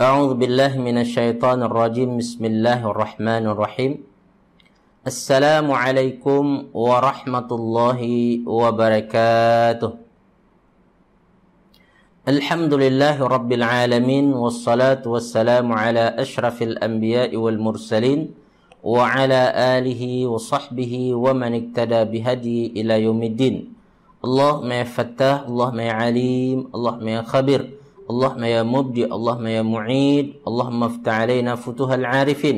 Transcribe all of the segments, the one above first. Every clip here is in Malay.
A'udzu billahi minasyaitonir rajim. Bismillahirrahmanirrahim. Assalamualaikum warahmatullahi wabarakatuh. Alhamdulillahi rabbil alamin, wassalatu wassalamu ala asyrafil anbiya'i wal mursalin wa ala alihi wa sahbihi wa man iktada bihadi ila yaumiddin. Allahumma ya Fattah, Allahumma ya Alim, Allahumma ya Khabir, اللهم يا مبدئ، اللهم يا معيد، اللهم افتح علينا فتوح العارفين،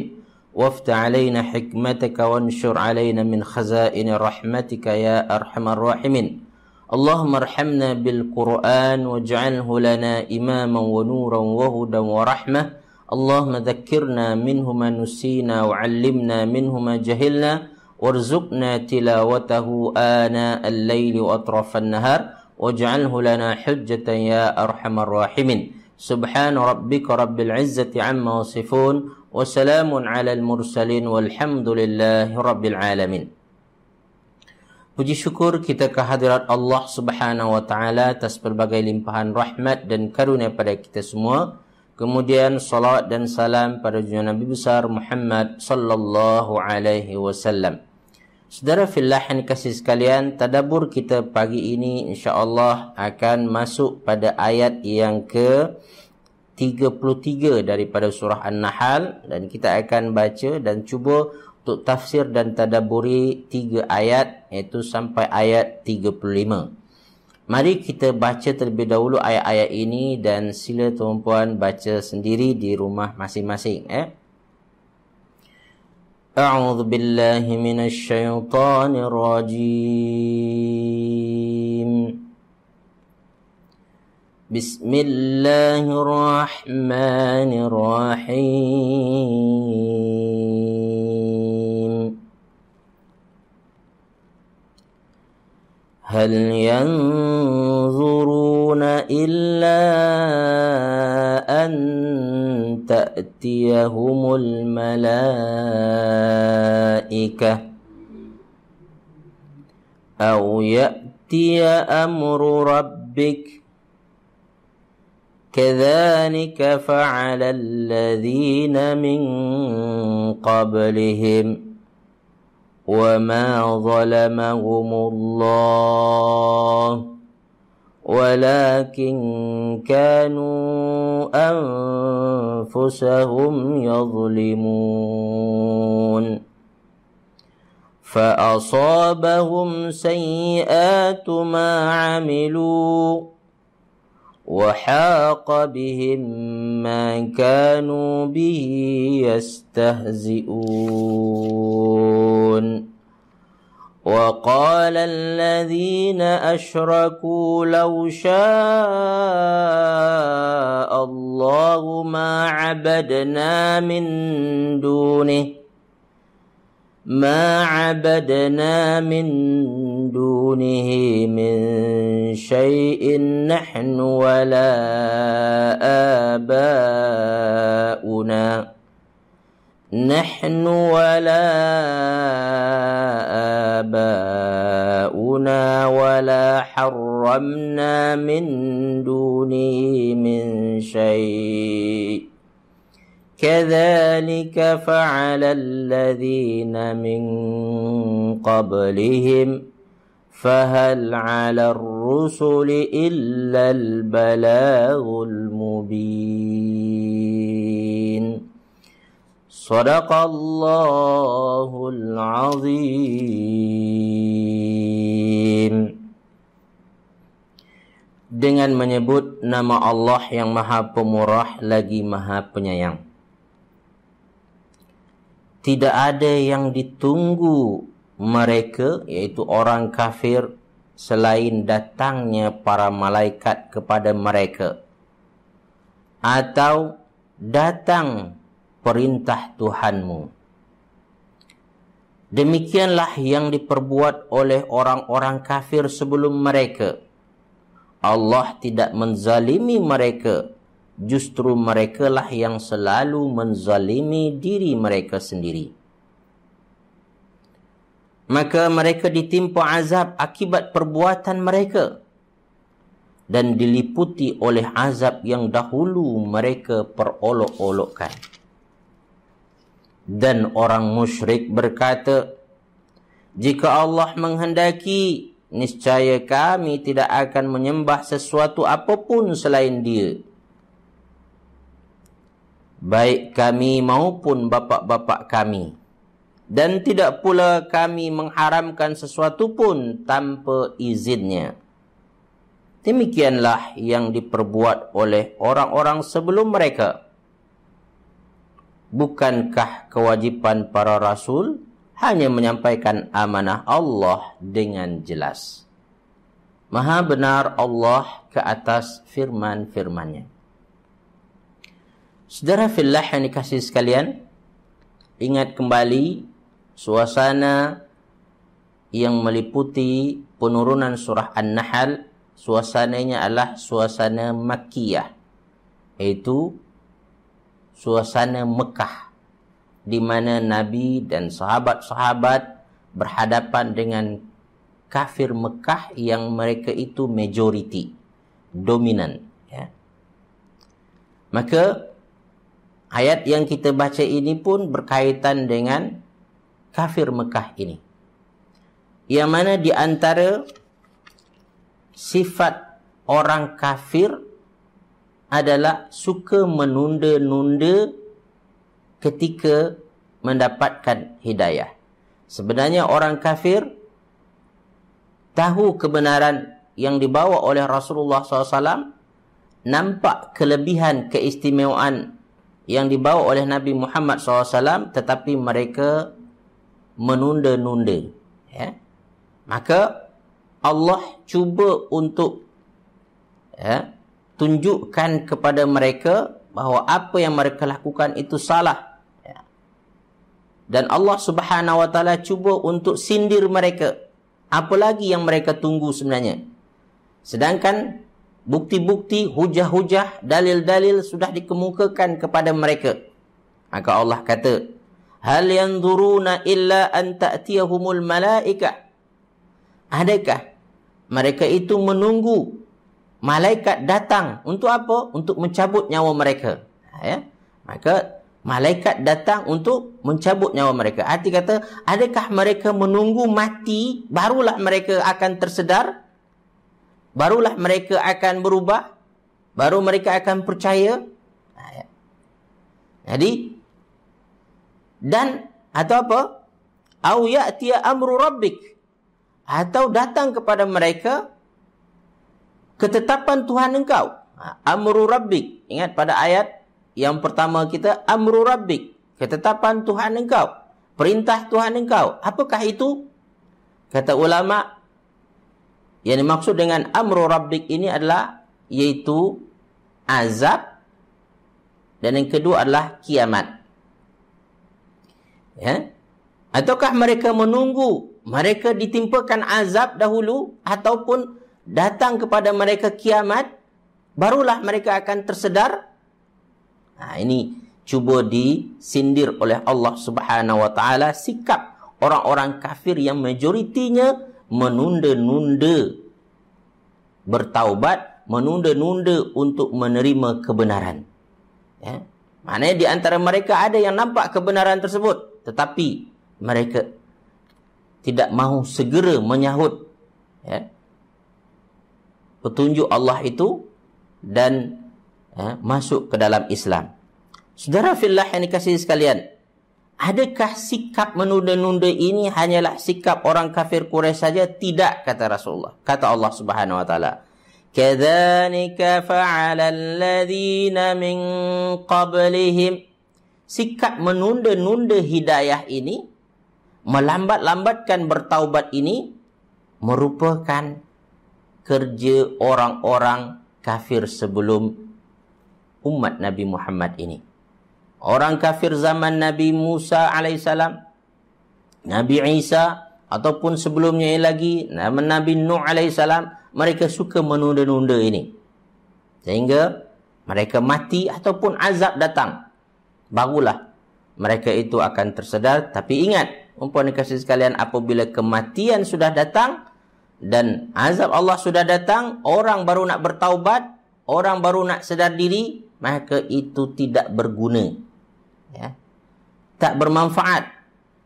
وافتح علينا حكمتك، وانشر علينا من خزائن رحمتك يا أرحم الراحمين. اللهم ارحمنا بالقرآن واجعله لنا إماما ونورا وهدى ورحمة. اللهم ذكرنا منه ما نسينا وعلمنا منه ما جهلنا وارزقنا تلاوته آناء الليل وأطراف النهار waj'alhu lana hujjatan ya arhamar rahimin. Subhana rabbika rabbil izzati amma wasifun wa salamun alal mursalin walhamdulillahi rabbil alamin. Puji syukur kita kehadirat Allah Subhanahu wa taala atas berbagai limpahan rahmat dan karunia pada kita semua. Kemudian salawat dan salam pada junjungan Nabi besar Muhammad sallallahu alaihi wasallam. Saudara fillah yang dikasihi sekalian, tadabbur kita pagi ini insya-Allah akan masuk pada ayat yang ke-33 daripada surah An-Nahl, dan kita akan baca dan cuba untuk tafsir dan tadabburi 3 ayat, iaitu sampai ayat 35. Mari kita baca terlebih dahulu ayat-ayat ini dan sila tuan-puan baca sendiri di rumah masing-masing. أعوذ بالله من الشيطان الرجيم. بسم الله الرحمن الرحيم. هل ينظرون إلا أن تأتيهم الملائكة أو يأتي أمر ربك كذلك فعل الذين من قبلهم وما ظلمهم الله ولكن كانوا أنفسهم يظلمون. فأصابهم سيئات ما عملوا وحاق بهم ما كانوا به يستهزئون. وقال الذين أشركوا لو شاء الله ما عبدنا من دونه من شيء نحن ولا آباؤنا ولا حرمنا من دونه من شيء كذلك فعل الذين من قبلهم فهل على الرسل إلا البلاغ المبين. Sadaqallahul azim. Dengan menyebut nama Allah yang Maha Pemurah lagi Maha Penyayang. Tidak ada yang ditunggu mereka, yaitu orang kafir, selain datangnya para malaikat kepada mereka, atau datang perintah Tuhanmu. Demikianlah yang diperbuat oleh orang-orang kafir sebelum mereka. Allah tidak menzalimi mereka, justru merekalah yang selalu menzalimi diri mereka sendiri. Maka mereka ditimpa azab akibat perbuatan mereka. dan diliputi oleh azab yang dahulu mereka perolok-olokkan. Dan orang musyrik berkata, jika Allah menghendaki, niscaya kami tidak akan menyembah sesuatu apapun selain Dia, baik kami maupun bapa-bapa kami. Dan tidak pula kami mengharamkan sesuatu pun tanpa izinnya. Demikianlah yang diperbuat oleh orang-orang sebelum mereka. Bukankah kewajipan para rasul hanya menyampaikan amanah Allah dengan jelas? Maha benar Allah ke atas firman-firman-Nya. Saudara fillah yang dikasihi sekalian, ingat kembali suasana yang meliputi penurunan surah An-Nahl. Suasananya adalah suasana Makkiyah, yaitu suasana Mekah, di mana Nabi dan sahabat-sahabat berhadapan dengan kafir Mekah yang mereka itu majority, dominan. Ya. Maka ayat yang kita baca ini pun berkaitan dengan kafir Mekah ini, yang mana di antara sifat orang kafir adalah suka menunda-nunda ketika mendapatkan hidayah. Sebenarnya orang kafir tahu kebenaran yang dibawa oleh Rasulullah SAW, nampak kelebihan keistimewaan yang dibawa oleh Nabi Muhammad SAW, tetapi mereka menunda-nunda. Ya. Maka Allah cuba untuk tunjukkan kepada mereka bahawa apa yang mereka lakukan itu salah. Ya. Dan Allah Subhanahu Wa Taala cuba untuk sindir mereka. Apa lagi yang mereka tunggu sebenarnya? Sedangkan bukti-bukti, hujah-hujah, dalil-dalil sudah dikemukakan kepada mereka. Maka Allah kata, hal yanzuruna illa an ta'tiyahumul malaikah. Adakah mereka itu menunggu malaikat datang untuk apa? Untuk mencabut nyawa mereka. Ya? Maka malaikat datang untuk mencabut nyawa mereka. Arti kata, adakah mereka menunggu mati barulah mereka akan tersedar? Barulah mereka akan berubah? Baru mereka akan percaya? Ya. Jadi, dan atau apa? Au ya'tiya amru rabbik. Atau datang kepada mereka ketetapan Tuhan engkau. Amru rabbik. Ingat pada ayat yang pertama kita, amru rabbik, ketetapan Tuhan engkau, perintah Tuhan engkau. Apakah itu? Kata ulama, yang dimaksud dengan amru rabbik ini adalah yaitu azab, dan yang kedua adalah kiamat. Ya? Ataukah mereka menunggu mereka ditimpakan azab dahulu, ataupun datang kepada mereka kiamat barulah mereka akan tersedar? Nah, ini cuba disindir oleh Allah Subhanahu Wa Taala sikap orang-orang kafir yang majoritinya menunda-nunda bertaubat, menunda-nunda untuk menerima kebenaran. Ya. Maknanya di antara mereka ada yang nampak kebenaran tersebut, tetapi mereka tidak mahu segera menyahut petunjuk Allah itu dan masuk ke dalam Islam. Saudara fillah yang dikasihi sekalian, adakah sikap menunda-nunda ini hanyalah sikap orang kafir Quraisy saja? Tidak, kata Rasulullah. Kata Allah Subhanahu Wa Taala, kadzalika fa'ala alladhina min qablihim. Sikap menunda-nunda hidayah ini, melambat-lambatkan bertaubat ini, merupakan kerja orang-orang kafir sebelum umat Nabi Muhammad ini. Orang kafir zaman Nabi Musa alaihissalam, Nabi Isa, ataupun sebelumnya lagi Nabi Nuh alaihissalam, mereka suka menunda-nunda ini. Sehingga mereka mati ataupun azab datang, barulah mereka itu akan tersedar. Tapi ingat, umpama dikasih sekalian, apabila kematian sudah datang, dan azab Allah sudah datang, orang baru nak bertaubat, orang baru nak sedar diri, maka itu tidak berguna, ya, tak bermanfaat.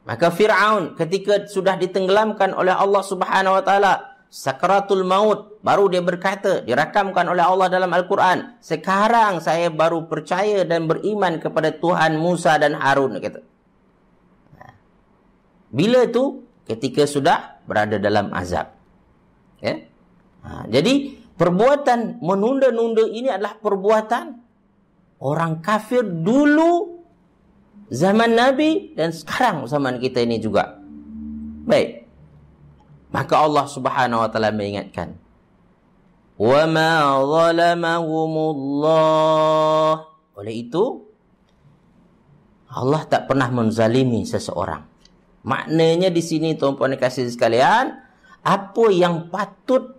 Maka Fir'aun ketika sudah ditenggelamkan oleh Allah Subhanahu wa taala, sakaratul maut, baru dia berkata, dirakamkan oleh Allah dalam Al-Quran, sekarang saya baru percaya dan beriman kepada Tuhan Musa dan Harun, kata. Bila tu? Ketika sudah berada dalam azab, ya. Jadi perbuatan menunda-nunda ini adalah perbuatan orang kafir dulu zaman Nabi dan sekarang zaman kita ini juga. Baik. Maka Allah Subhanahu wa taala mengingatkan, "Wa ma zalamahumullah." Oleh itu Allah tak pernah menzalimi seseorang. Maknanya di sini tuan-puan dan kasih sekalian, apa yang patut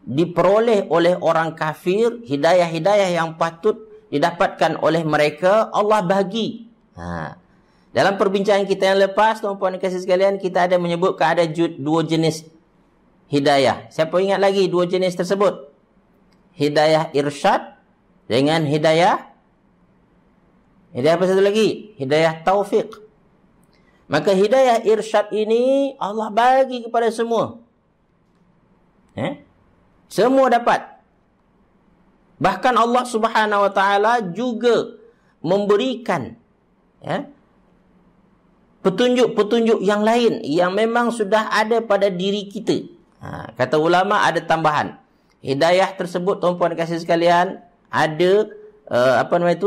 diperoleh oleh orang kafir, hidayah-hidayah yang patut didapatkan oleh mereka, Allah bagi. Dalam perbincangan kita yang lepas, tuan-puan dan kasih sekalian, kita ada menyebutkan ada dua jenis hidayah. Siapa ingat lagi dua jenis tersebut? Hidayah irsyad dengan hidayah apa satu lagi? Hidayah taufik. Maka hidayah irsyad ini Allah bagi kepada semua. Semua dapat. Bahkan Allah Subhanahu wa taala juga memberikan, ya, petunjuk-petunjuk yang lain yang memang sudah ada pada diri kita. Kata ulama ada tambahan. Hidayah tersebut tuan-puan dan kasih sekalian, ada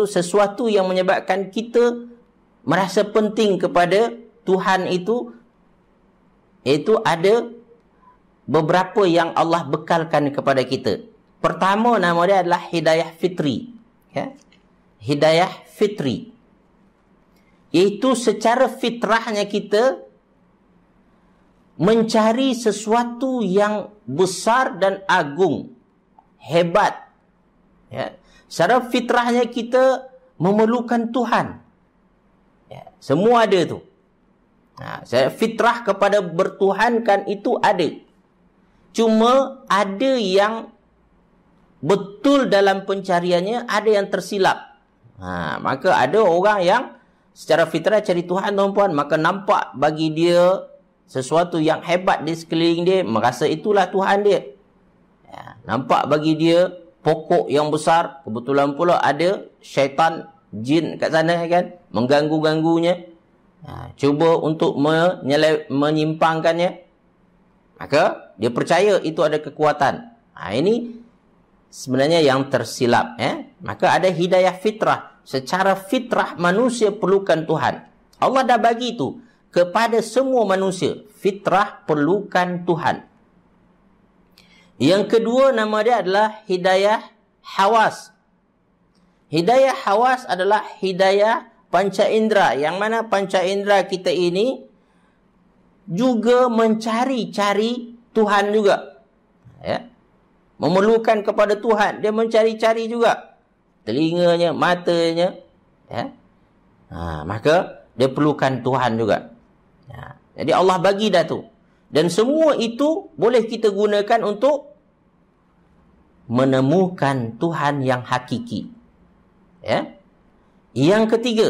sesuatu yang menyebabkan kita merasa penting kepada Tuhan itu, iaitu ada beberapa yang Allah bekalkan kepada kita. Pertama nama dia adalah hidayah fitri, ya. Hidayah fitri, iaitu secara fitrahnya kita mencari sesuatu yang besar dan agung, hebat, ya. Secara fitrahnya kita memerlukan Tuhan, ya. Semua ada tu. Secara fitrah kepada bertuhankan itu ada. Cuma ada yang betul dalam pencariannya, ada yang tersilap. Maka ada orang yang secara fitrah cari Tuhan, tuan-puan, maka nampak bagi dia sesuatu yang hebat di sekeliling dia, merasa itulah Tuhan dia. Nampak bagi dia pokok yang besar, kebetulan pula ada syaitan, jin kat sana, kan, mengganggu-ganggunya. Cuba untuk menyimpangkannya, maka dia percaya itu ada kekuatan. Ini sebenarnya yang tersilap, ya. Maka ada hidayah fitrah. Secara fitrah manusia perlukan Tuhan. Allah dah bagi itu kepada semua manusia. Fitrah perlukan Tuhan. Yang kedua nama dia adalah hidayah hawas. Hidayah hawas adalah hidayah panca indera, yang mana panca indera kita ini juga mencari-cari Tuhan juga, ya. Memerlukan kepada Tuhan, dia mencari-cari juga. Telinganya, matanya, ya. Maka dia perlukan Tuhan juga. Jadi Allah bagi dah tu. Dan semua itu boleh kita gunakan untuk menemukan Tuhan yang hakiki, ya. Yang ketiga,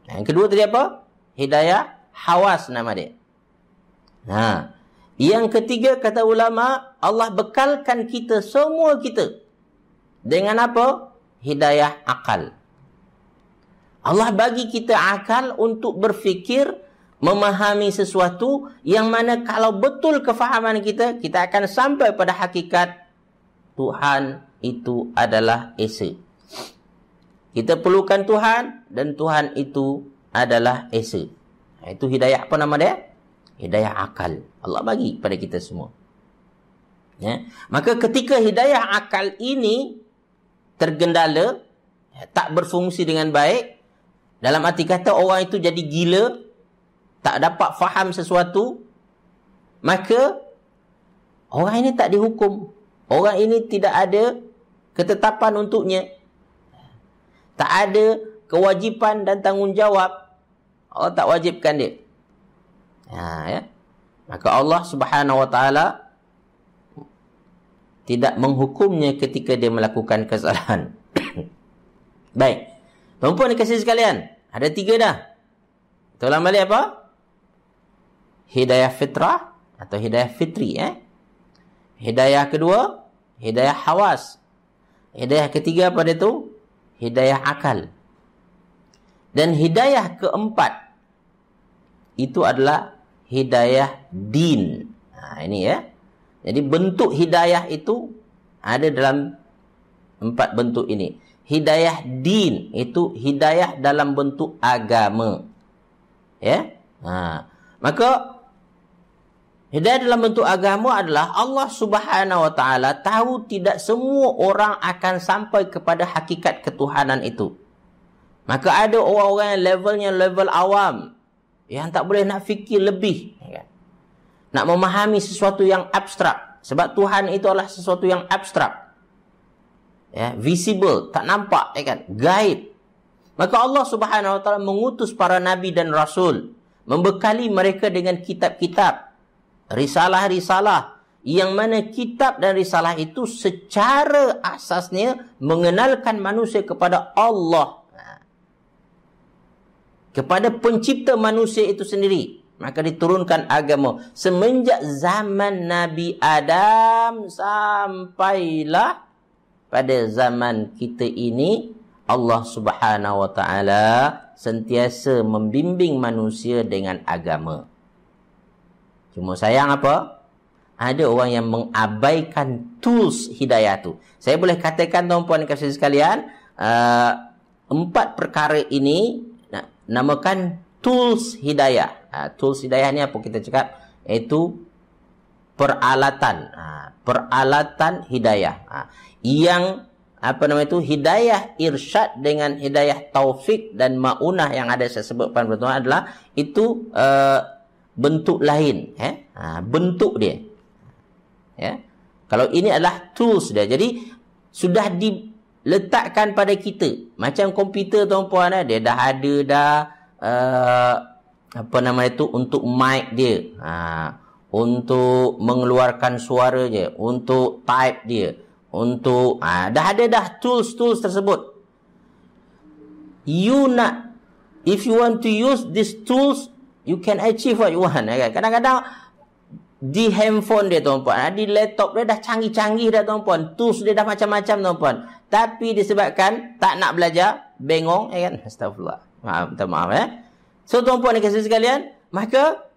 yang kedua tadi apa? Hidayah hawas nama dia. Yang ketiga kata ulama, Allah bekalkan kita, semua kita, dengan apa? Hidayah akal. Allah bagi kita akal untuk berfikir, memahami sesuatu yang mana kalau betul kefahaman kita, kita akan sampai pada hakikat Tuhan itu adalah Esa. Kita perlukan Tuhan dan Tuhan itu adalah Esa. Itu hidayah apa nama dia? Hidayah akal. Allah bagi pada kita semua. Ya. Maka ketika hidayah akal ini tergendala, tak berfungsi dengan baik, dalam arti kata orang itu jadi gila, tak dapat faham sesuatu, maka orang ini tak dihukum. Orang ini tidak ada ketetapan untuknya. Tak ada kewajipan dan tanggungjawab. Allah tak wajibkan dia. Ya. Maka Allah Subhanahu wa taala tidak menghukumnya ketika dia melakukan kesalahan. Baik. Tuan-tuan dikasih sekalian, ada 3 dah. Kita ulang balik apa? Hidayah fitrah atau hidayah fitri. Hidayah kedua, hidayah hawas. Hidayah ketiga pada itu, hidayah akal. Dan hidayah keempat, itu adalah hidayah din. Ini ya. Jadi bentuk hidayah itu ada dalam 4 bentuk ini. Hidayah din itu hidayah dalam bentuk agama. Ya. Maka hidayah dalam bentuk agama adalah Allah Subhanahu wa taala tahu tidak semua orang akan sampai kepada hakikat ketuhanan itu. Maka ada orang-orang yang levelnya level awam, yang tak boleh nak fikir lebih, nak memahami sesuatu yang abstrak. Sebab Tuhan itu adalah sesuatu yang abstrak, visible, tak nampak, gaib. Maka Allah Subhanahu wa taala mengutus para nabi dan rasul, membekali mereka dengan kitab-kitab, risalah-risalah, yang mana kitab dan risalah itu secara asasnya mengenalkan manusia kepada Allah, kepada pencipta manusia itu sendiri. Maka diturunkan agama semenjak zaman Nabi Adam sampailah pada zaman kita ini. Allah Subhanahu wa taala sentiasa membimbing manusia dengan agama. Cuma sayang apa? Ada orang yang mengabaikan tools hidayah tu. Saya boleh katakan tuan-puan kasih sekalian, 4 perkara ini namakan tools hidayah. Tools hidayah ni apa kita cakap? Iaitu peralatan. Peralatan hidayah. Yang hidayah irsyad dengan hidayah taufik dan maunah yang ada saya sebutkan pertama adalah itu bentuk lain. Bentuk dia. Kalau ini adalah tools dia. Jadi sudah diletakkan pada kita. Macam komputer tuan-puan, dia dah ada untuk mic dia, untuk mengeluarkan suara dia, untuk type dia, untuk dah ada tools tersebut. If you want to use these tools, you can achieve what you want. Kadang-kadang di handphone dia tuan-puan, di laptop dia dah canggih-canggih dah tuan-puan, tools dia dah macam-macam tuan-puan, tapi disebabkan tak nak belajar, bengong, astagfirullah, minta maaf. So tuan-puan dan kasih sekalian, maka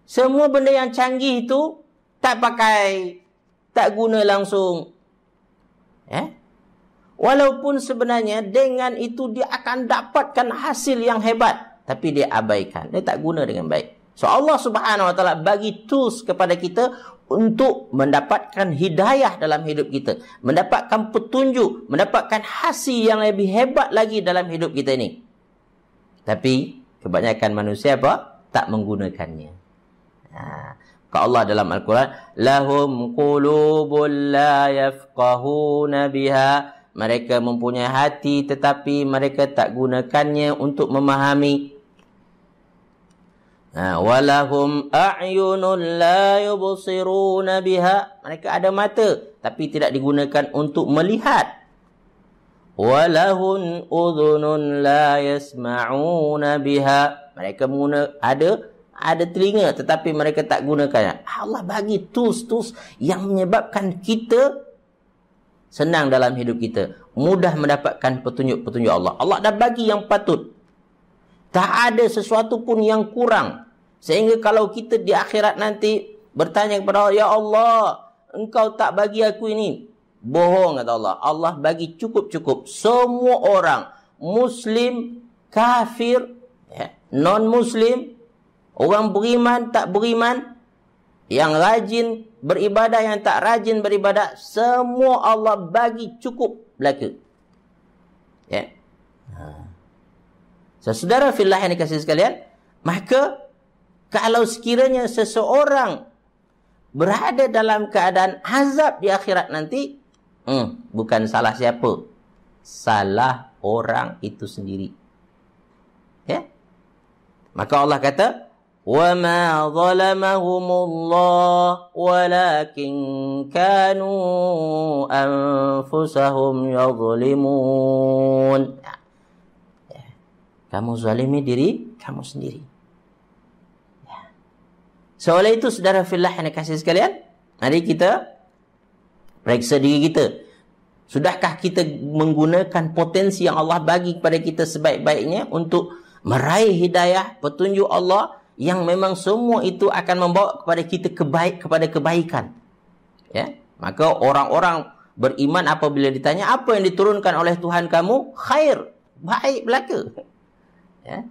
semua benda yang canggih itu tak pakai, tak guna langsung. Walaupun sebenarnya dengan itu dia akan dapatkan hasil yang hebat, tapi dia abaikan, dia tak guna dengan baik. So Allah Subhanahu wa taala bagi tools kepada kita untuk mendapatkan hidayah dalam hidup kita, mendapatkan petunjuk, mendapatkan hasil yang lebih hebat lagi dalam hidup kita ini. Tapi kebanyakan manusia apa? Tak menggunakannya. Kata Allah dalam Al-Quran, lahum qulubun la yafqahuna biha. Mereka mempunyai hati tetapi mereka tak gunakannya untuk memahami. Walahum a'yunun la yubsiruna biha. Mereka ada mata tapi tidak digunakan untuk melihat. Walahun udhunun la yasma'una biha. Mereka ada telinga tetapi mereka tak gunakan. Allah bagi tools yang menyebabkan kita senang dalam hidup kita, mudah mendapatkan petunjuk-petunjuk Allah. Allah dah bagi yang patut. Tak ada sesuatu pun yang kurang. Sehingga kalau kita di akhirat nanti bertanya kepada Allah, ya Allah, engkau tak bagi aku ini. Bohong kata Allah. Allah bagi cukup-cukup. Semua orang, Muslim, kafir, non-Muslim, orang beriman, tak beriman, yang rajin beribadah, yang tak rajin beribadah, semua Allah bagi cukup belaka. So, saudara fillah yang dikasihi sekalian, maka kalau sekiranya seseorang berada dalam keadaan azab di akhirat nanti, bukan salah siapa, salah orang itu sendiri. Maka Allah kata, وَمَا ظَلَمَهُمُ اللَّهُ وَلَكِنْ كَانُوا أَنفُسَهُمْ يَظْلِمُونَ. Kamu zalimi diri kamu sendiri. Soalnya itu, saudara fillah yang dikasihi sekalian, mari kita periksa diri kita. Sudahkah kita menggunakan potensi yang Allah bagi kepada kita sebaik-baiknya untuk meraih hidayah, petunjuk Allah yang memang semua itu akan membawa kepada kita kepada kebaikan. Ya, maka orang-orang beriman apabila ditanya apa yang diturunkan oleh Tuhan kamu, khair, baik belaka. Ya.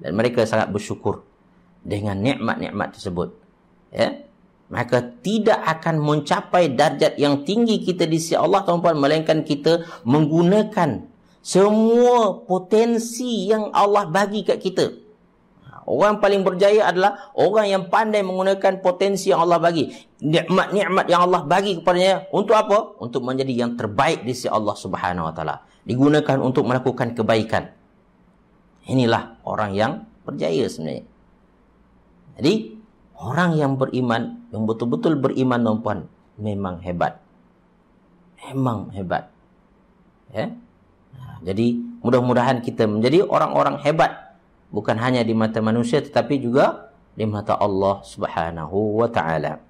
Dan mereka sangat bersyukur dengan nikmat-nikmat tersebut. Ya. Maka tidak akan mencapai darjat yang tinggi kita di sisi Allah, tuan-tuan, melainkan kita menggunakan semua potensi yang Allah bagi kat kita. Orang paling berjaya adalah orang yang pandai menggunakan potensi yang Allah bagi. Nikmat-nikmat yang Allah bagi kepadanya. Untuk apa? Untuk menjadi yang terbaik di sisi Allah Subhanahu Wa Taala. Digunakan untuk melakukan kebaikan. Inilah orang yang berjaya sebenarnya. Jadi, orang yang beriman, yang betul-betul beriman, tuan-tuan, memang hebat. Memang hebat. Ya? Jadi, mudah-mudahan kita menjadi orang-orang hebat. Bukan hanya di mata manusia, tetapi juga di mata Allah Subhanahu Wa Taala.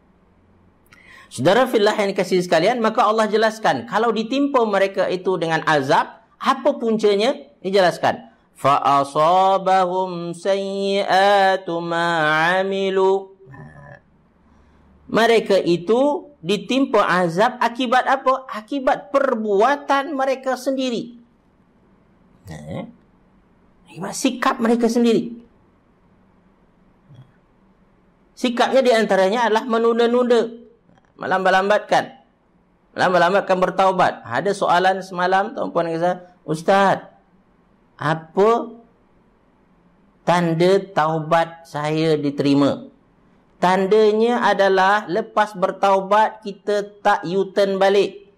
Saudara fillah yang dikasihi sekalian, maka Allah jelaskan, kalau ditimpa mereka itu dengan azab, apa puncanya? Dijelaskan. فَأَصَابَهُمْ سَيِّئَاتُ مَا عَمِلُوا. Mereka itu ditimpa azab akibat apa? Akibat perbuatan mereka sendiri. Akibat sikap mereka sendiri. Sikapnya diantaranya adalah menunda-nunda, melambat-lambatkan bertaubat. Ada soalan semalam, tuan-puan kata, Ustaz, apa tanda taubat saya diterima? Tandanya adalah lepas bertaubat kita tak U-turn balik.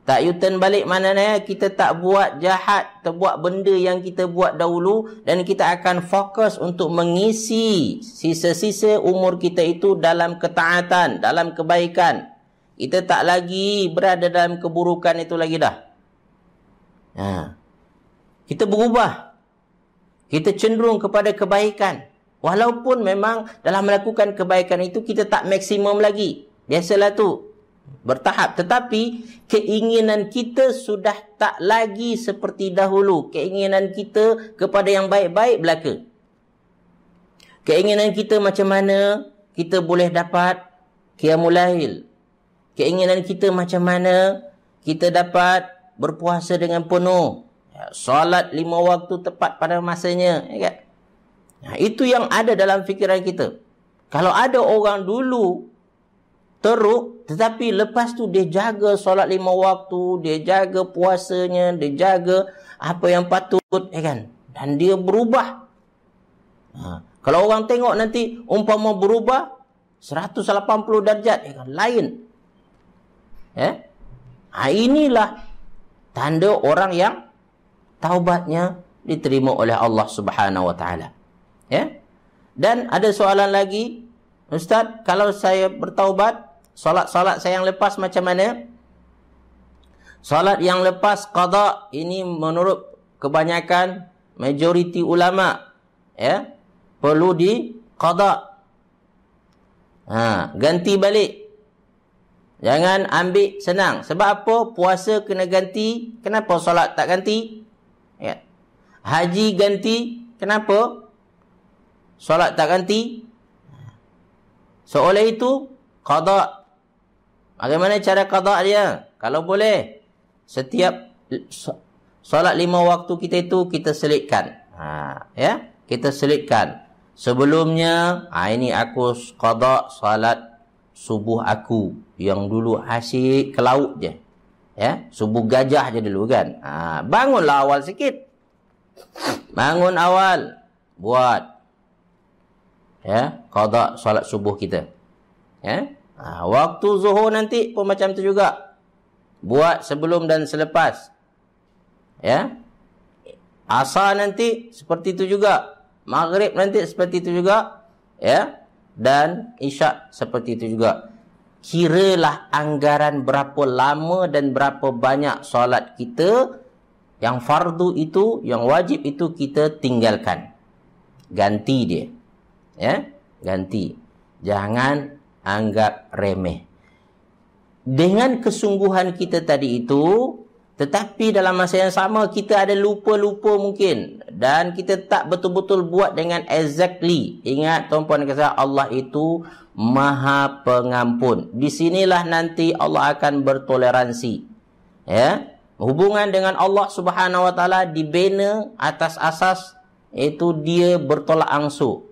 Tak U-turn balik maknanya kita tak buat jahat, tak buat benda yang kita buat dahulu, dan kita akan fokus untuk mengisi sisa-sisa umur kita itu dalam ketaatan, dalam kebaikan. Kita tak lagi berada dalam keburukan itu lagi dah. Kita berubah. Kita cenderung kepada kebaikan. Walaupun memang dalam melakukan kebaikan itu kita tak maksimum lagi. Biasalah tu. Bertahap. Tetapi keinginan kita sudah tak lagi seperti dahulu. Keinginan kita kepada yang baik-baik belaka. Keinginan kita macam mana kita boleh dapat qiyamul lail. Keinginan kita macam mana kita dapat berpuasa dengan penuh. Solat 5 waktu tepat pada masanya. Ya, itu yang ada dalam fikiran kita. Kalau ada orang dulu teruk, tetapi lepas tu dia jaga solat 5 waktu, dia jaga puasanya, dia jaga apa yang patut, ya kan? Dan dia berubah. Kalau orang tengok nanti umpama berubah 180 darjat, ya kan? Lain. Ya? Inilah tanda orang yang taubatnya diterima oleh Allah Subhanahu Wa Taala. Ya? Dan ada soalan lagi, Ustaz, kalau saya bertaubat, solat-solat saya yang lepas macam mana? Solat yang lepas qada, ini menurut kebanyakan majoriti ulama, ya, perlu di qada. Ganti balik. Jangan ambil senang. Sebab apa? Puasa kena ganti. Kenapa solat tak ganti? Ya. Haji ganti. Kenapa solat tak ganti? Seoleh itu qada. Bagaimana cara qada dia? Kalau boleh, setiap solat 5 waktu kita itu kita selitkan. Ya, kita selitkan. Sebelumnya, ini aku qada solat subuh aku yang dulu asyik ke laut je. Ya, subuh gajah je dulu kan. Bangunlah awal sikit. Bangun awal, buat ya, qada solat subuh kita. Ya. Waktu zuhur nanti pun macam tu juga. Buat sebelum dan selepas. Ya. Asar nanti seperti itu juga. Maghrib nanti seperti itu juga, ya. Dan Isyak seperti itu juga. Kiralah anggaran berapa lama dan berapa banyak solat kita, yang fardu itu, yang wajib itu kita tinggalkan. Ganti dia. Ya, ganti. Jangan anggap remeh. Dengan kesungguhan kita tadi itu, tetapi dalam masa yang sama kita ada lupa-lupa mungkin, dan kita tak betul-betul buat dengan exactly. Ingat tuan-puan dan saudara, Allah itu Maha Pengampun. Di sinilah nanti Allah akan bertoleransi. Ya, hubungan dengan Allah Subhanahu wa taala dibina atas asas itu dia bertolak ansur.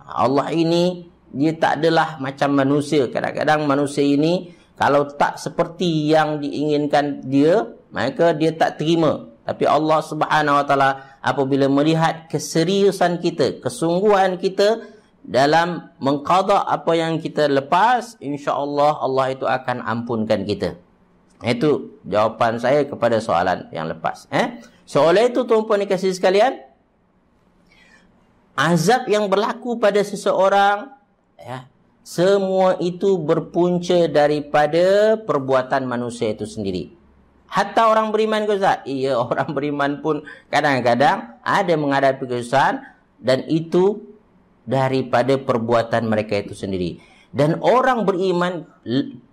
Allah ini dia tak adalah macam manusia. Kadang-kadang manusia ini kalau tak seperti yang diinginkan dia, maka dia tak terima. Tapi Allah Subhanahu wa taala apabila melihat keseriusan kita, kesungguhan kita dalam mengqada apa yang kita lepas, insya-Allah Allah itu akan ampunkan kita. Itu jawapan saya kepada soalan yang lepas. So oleh itu tuan-puan dikasihi sekalian, azab yang berlaku pada seseorang, ya, semua itu berpunca daripada perbuatan manusia itu sendiri. Hatta orang beriman ke Ustaz? Iya, orang beriman pun kadang-kadang ada menghadapi kesusahan, dan itu daripada perbuatan mereka itu sendiri. Dan orang beriman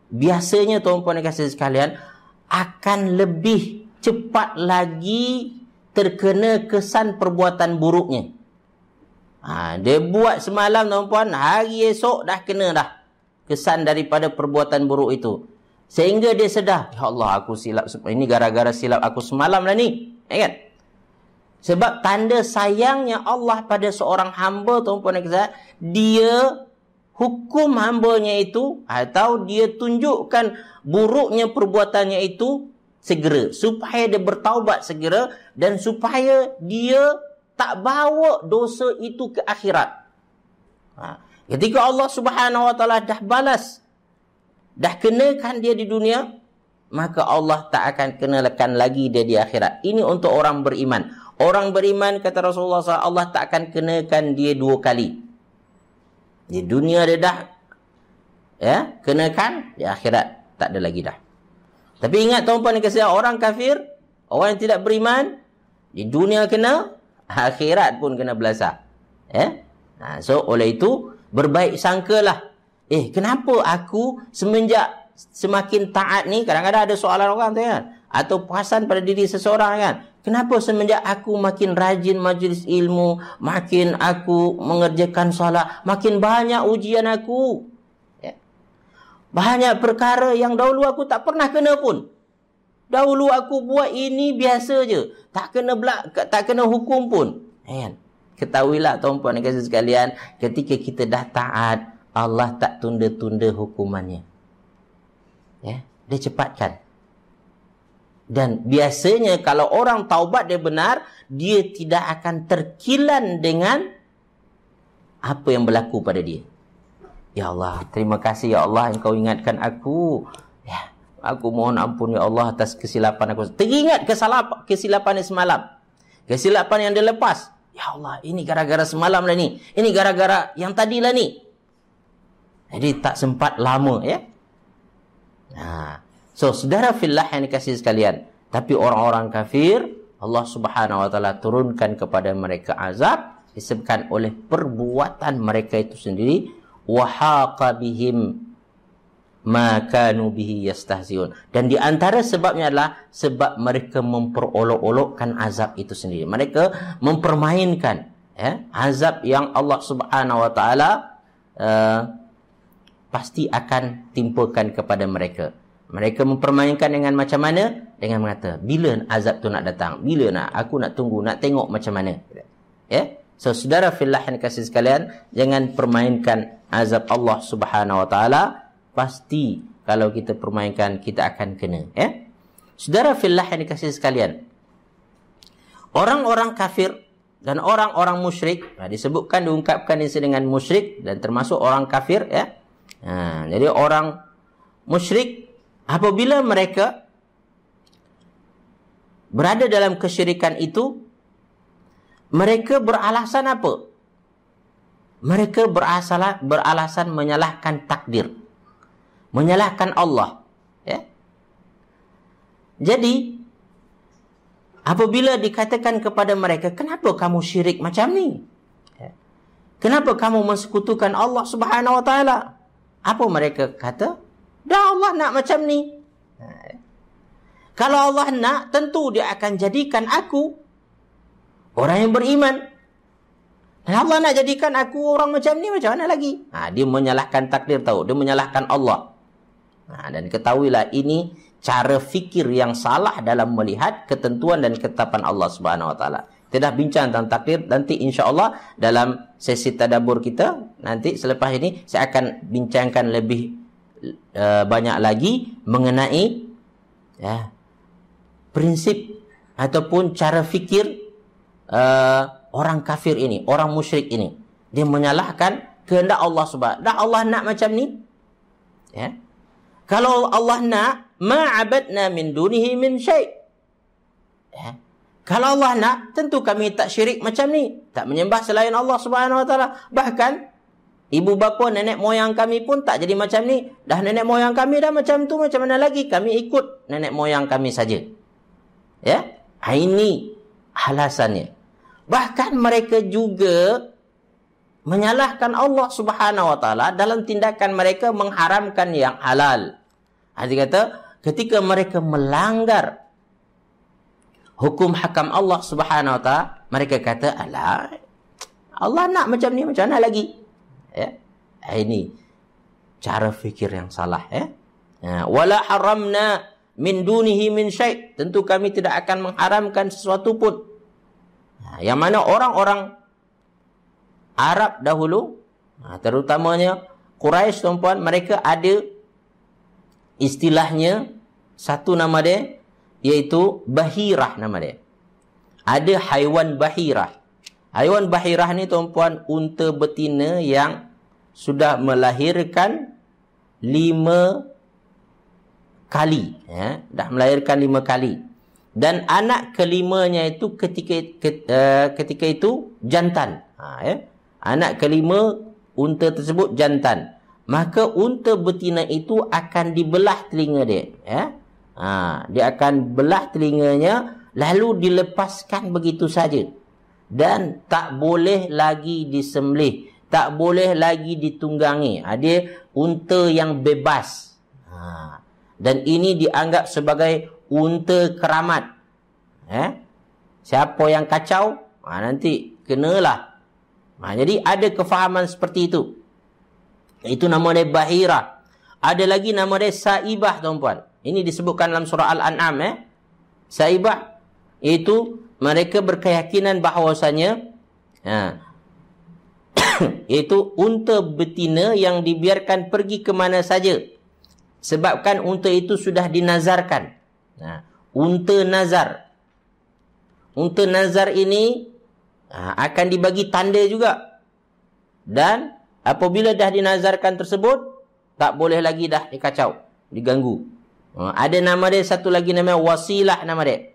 biasanya tuan-puan dan kasih sekalian akan lebih cepat lagi terkena kesan perbuatan buruknya. Dia buat semalam tuan-puan, hari esok dah kena dah kesan daripada perbuatan buruk itu. Sehingga dia sedar, ya Allah aku silap, ini gara-gara silap aku semalam lah ni. Kan? Sebab tanda sayangnya Allah pada seorang hamba, tuan-puan dan kasih, dia hukum hambanya itu, atau dia tunjukkan buruknya perbuatannya itu segera, supaya dia bertaubat segera, dan supaya dia tak bawa dosa itu ke akhirat. Ketika Allah Subhanahu wa taala dah balas, dah kenakan dia di dunia, maka Allah tak akan kenakan lagi dia di akhirat. Ini untuk orang beriman. Orang beriman, kata Rasulullah SAW, Allah tak akan kenakan dia 2 kali. Di dunia dia dah kenakan, di akhirat tak ada lagi dah. Tapi ingat tuan-puan dan kasihan, orang kafir, orang yang tidak beriman, di dunia kena, akhirat pun kena belasah. So oleh itu berbaik sangkalah. Kenapa aku semenjak semakin taat ni, kadang-kadang ada soalan orang tu kan, atau perasan pada diri seseorang kan, kenapa semenjak aku makin rajin majlis ilmu, makin aku mengerjakan solat, makin banyak ujian aku. Banyak perkara yang dahulu aku tak pernah kena pun. Dahulu aku buat ini biasa je, tak kena hukum pun. Ketahuilah tuan-puan dan kasih sekalian, ketika kita dah taat, Allah tak tunda-tunda hukumannya. Dia cepatkan. Dan biasanya kalau orang taubat dia benar, dia tidak akan terkilan dengan apa yang berlaku pada dia. Ya Allah, terima kasih ya Allah Engkau ingatkan aku. Aku mohon ampun ya Allah atas kesilapan aku. Teringat kesilapan semalam, kesilapan yang dia lepas. Ya Allah, ini gara-gara semalam lah ni, ini gara-gara yang tadi lah ni. Jadi tak sempat lama So saudara fillah yang dikasihi sekalian, tapi orang-orang kafir Allah Subhanahu wa taala turunkan kepada mereka azab disebabkan oleh perbuatan mereka itu sendiri. Wa haqa bihim ma kanu bihi yastahziun. Dan di antara sebabnya adalah sebab mereka memperolok-olokkan azab itu sendiri. Mereka mempermainkan azab yang Allah Subhanahu wa taala pasti akan timpakan kepada mereka. Mereka mempermainkan dengan macam mana? Dengan mengata, bila azab tu nak datang? Bila aku nak tunggu, nak tengok macam mana. So saudara fillah yang kasih sekalian, jangan permainkan azab Allah Subhanahu wa taala. Pasti kalau kita permainkan, kita akan kena. Saudara fillah yang dikasihi sekalian, orang-orang kafir dan orang-orang musyrik, disebutkan, diungkapkan di sini dengan musyrik, dan termasuk orang kafir. Jadi orang musyrik, apabila mereka berada dalam kesyirikan itu, mereka beralasan apa? mereka beralasan menyalahkan takdir, menyalahkan Allah. Ya. Jadi apabila dikatakan kepada mereka, kenapa kamu syirik macam ni? Ya. Kenapa kamu mensekutukan Allah Subhanahu Wa Taala? Apa mereka kata? Dah Allah nak macam ni. Ya. Kalau Allah nak, tentu dia akan jadikan aku orang yang beriman. Dan Allah nak jadikan aku orang macam ni, macam mana lagi? Dia menyalahkan takdir, tahu. Dia menyalahkan Allah. Dan ketahuilah ini cara fikir yang salah dalam melihat ketentuan dan ketetapan Allah Subhanahu Wa Taala. Kita dah bincang tentang takdir. Nanti insya-Allah dalam sesi tadabbur kita, nanti selepas ini saya akan bincangkan lebih banyak lagi mengenai prinsip ataupun cara fikir orang kafir ini, orang musyrik ini. Dia menyalahkan kehendak Allah Subhanahu. Dah Allah nak macam ni. Ya. Kalau Allah nak, ma'abadna min dunihi min syai'. Ya. Kalau Allah nak, tentu kami tak syirik macam ni, tak menyembah selain Allah Subhanahu Wa Taala. Bahkan ibu bapa, nenek moyang kami pun tak jadi macam ni. Dah nenek moyang kami dah macam tu, macam mana lagi? Kami ikut nenek moyang kami saja. Ya, ini alasannya. Bahkan mereka juga menyalahkan Allah Subhanahu Wa Taala dalam tindakan mereka mengharamkan yang halal. Dia kata, ketika mereka melanggar hukum hakam Allah Subhanahu Wa Taala, mereka kata, alah, Allah nak macam ni, macam mana lagi? Ya. Ini cara fikir yang salah. Ya. Wala haramna min dunihi min syai'. Tentu kami tidak akan mengharamkan sesuatu pun. Yang mana orang-orang Arab dahulu, terutamanya Quraisy, tuan-puan, mereka ada istilahnya, satu nama dia, iaitu bahirah nama dia. Ada haiwan bahirah. Haiwan bahirah ni, tuan-puan, unta betina yang sudah melahirkan 5 kali. Ya, dah melahirkan 5 kali. Dan anak kelimanya itu ketika itu jantan. Ya. Anak kelima unta tersebut jantan. Maka unta betina itu akan dibelah telinga dia. Ya. Dia akan belah telinganya, lalu dilepaskan begitu saja. Dan tak boleh lagi disembelih, tak boleh lagi ditunggangi. Dia unta yang bebas. Dan ini dianggap sebagai unta keramat. Siapa yang kacau, nanti kenalah. Jadi ada kefahaman seperti itu. Itu nama dia bahirah. Ada lagi nama dia saibah, tuan-puan. Ini disebutkan dalam surah Al-An'am. Saibah, itu mereka berkeyakinan bahawasanya itu unta betina yang dibiarkan pergi ke mana saja. Sebabkan unta itu sudah dinazarkan. Unta nazar. Unta nazar ini akan dibagi tanda juga. Dan apabila dah dinazarkan tersebut, tak boleh lagi dah dikacau, diganggu. Ada nama dia, satu lagi nama wasilah nama dia.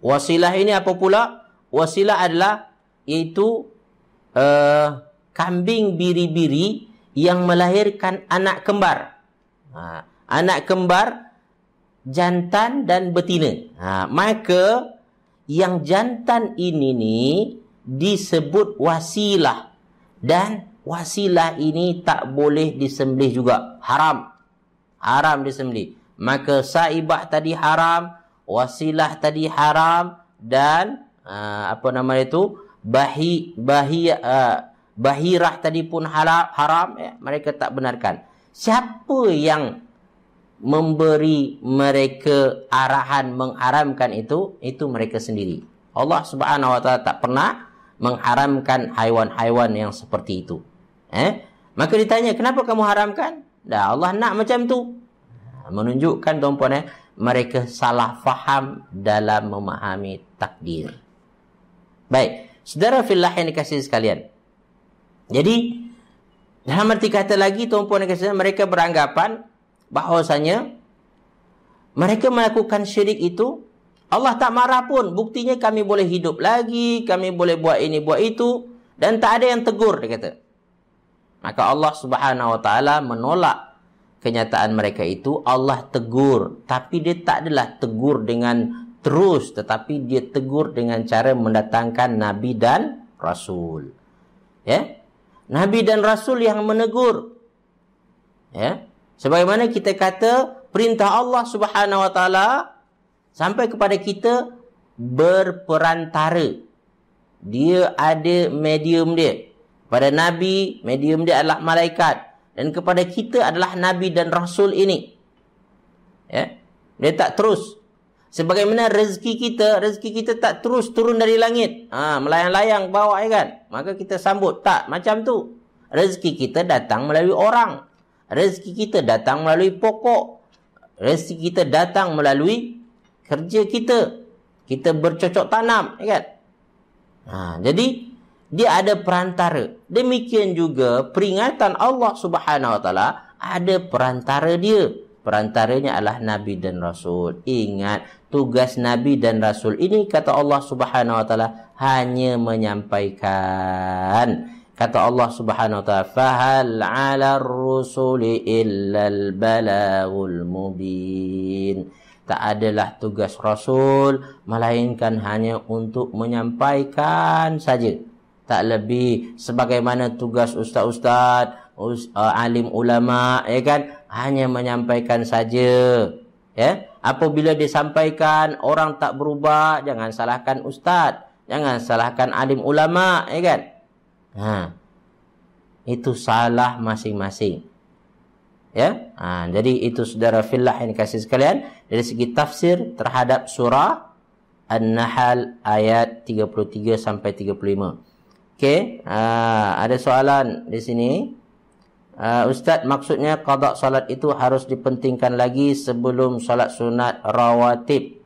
Wasilah ini apa pula? Wasilah adalah iaitu kambing biri-biri yang melahirkan anak kembar. Anak kembar jantan dan betina. Maka yang jantan ini nih disebut wasilah. Dan wasilah ini tak boleh disembelih juga. Haram. Haram disembelih. Maka saibah tadi haram, wasilah tadi haram, dan apa nama itu, bahirah tadi pun haram. Mereka tak benarkan. Siapa yang memberi mereka arahan mengharamkan itu mereka sendiri. Allah Subhanahu Wa Taala tak pernah mengharamkan haiwan-haiwan yang seperti itu. Maka ditanya, kenapa kamu haramkan? Dah Allah nak macam tu. Menunjukkan, tuan-puan, mereka salah faham dalam memahami takdir. Baik, saudara fillah yang dikasihi sekalian. Jadi dalam arti kata lagi, tuan-puan dan sekalian, mereka beranggapan bahawasanya mereka melakukan syirik itu Allah tak marah pun. Buktinya kami boleh hidup lagi, kami boleh buat ini, buat itu, dan tak ada yang tegur, dia kata. Maka Allah Subhanahu wa taala menolak kenyataan mereka itu. Allah tegur, tapi dia tak adalah tegur dengan terus, tetapi dia tegur dengan cara mendatangkan nabi dan rasul. Ya. Nabi dan rasul yang menegur. Ya. Sebagaimana kita kata perintah Allah Subhanahu wa taala sampai kepada kita berperantara. Dia ada medium dia. Pada nabi, medium dia adalah malaikat, dan kepada kita adalah nabi dan rasul ini. Ya. Dia tak terus. Sebagaimana rezeki kita tak terus turun dari langit. Melayang-layang bawa, ya kan? Maka kita sambut. Tak macam tu. Rezeki kita datang melalui orang. Rezeki kita datang melalui pokok. Rezeki kita datang melalui kerja kita. Kita bercocok tanam, ya kan? Jadi dia ada perantara. Demikian juga peringatan Allah Subhanahu wa taala ada perantara dia. Perantaranya adalah nabi dan rasul. Ingat, tugas nabi dan rasul ini kata Allah Subhanahu wa taala hanya menyampaikan. Kata Allah Subhanahu wa taala, "Fahal 'alar rusuli illal balaghul mubin." Tak adalah tugas rasul melainkan hanya untuk menyampaikan saja. Tak lebih. Sebagaimana tugas ustaz-ustaz, alim ulama, ya kan, hanya menyampaikan saja. Ya, apabila disampaikan orang tak berubah, jangan salahkan ustaz, jangan salahkan alim ulama, ya kan? Itu salah masing-masing. Ya, jadi itu saudara fillah yang dikasihi sekalian dari segi tafsir terhadap surah An-Nahl ayat 33 sampai 35. Okey, ada soalan di sini. Ustaz, maksudnya qada salat itu harus dipentingkan lagi sebelum salat sunat rawatib.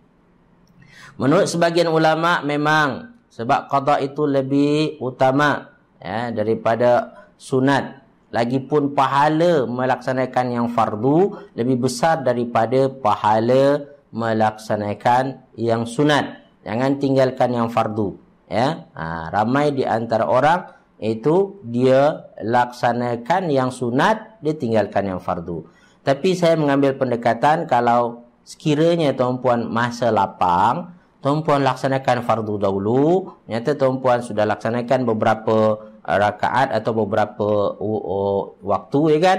Menurut sebagian ulama memang, sebab qada itu lebih utama ya daripada sunat. Lagipun pahala melaksanakan yang fardu lebih besar daripada pahala melaksanakan yang sunat. Jangan tinggalkan yang fardu. Ya, ramai di antara orang itu dia laksanakan yang sunat, dia tinggalkan yang fardu. Tapi saya mengambil pendekatan kalau sekiranya tuan-puan masa lapang, tuan-puan laksanakan fardu dahulu, ternyata tuan-puan sudah laksanakan beberapa rakaat atau beberapa waktu, ya kan?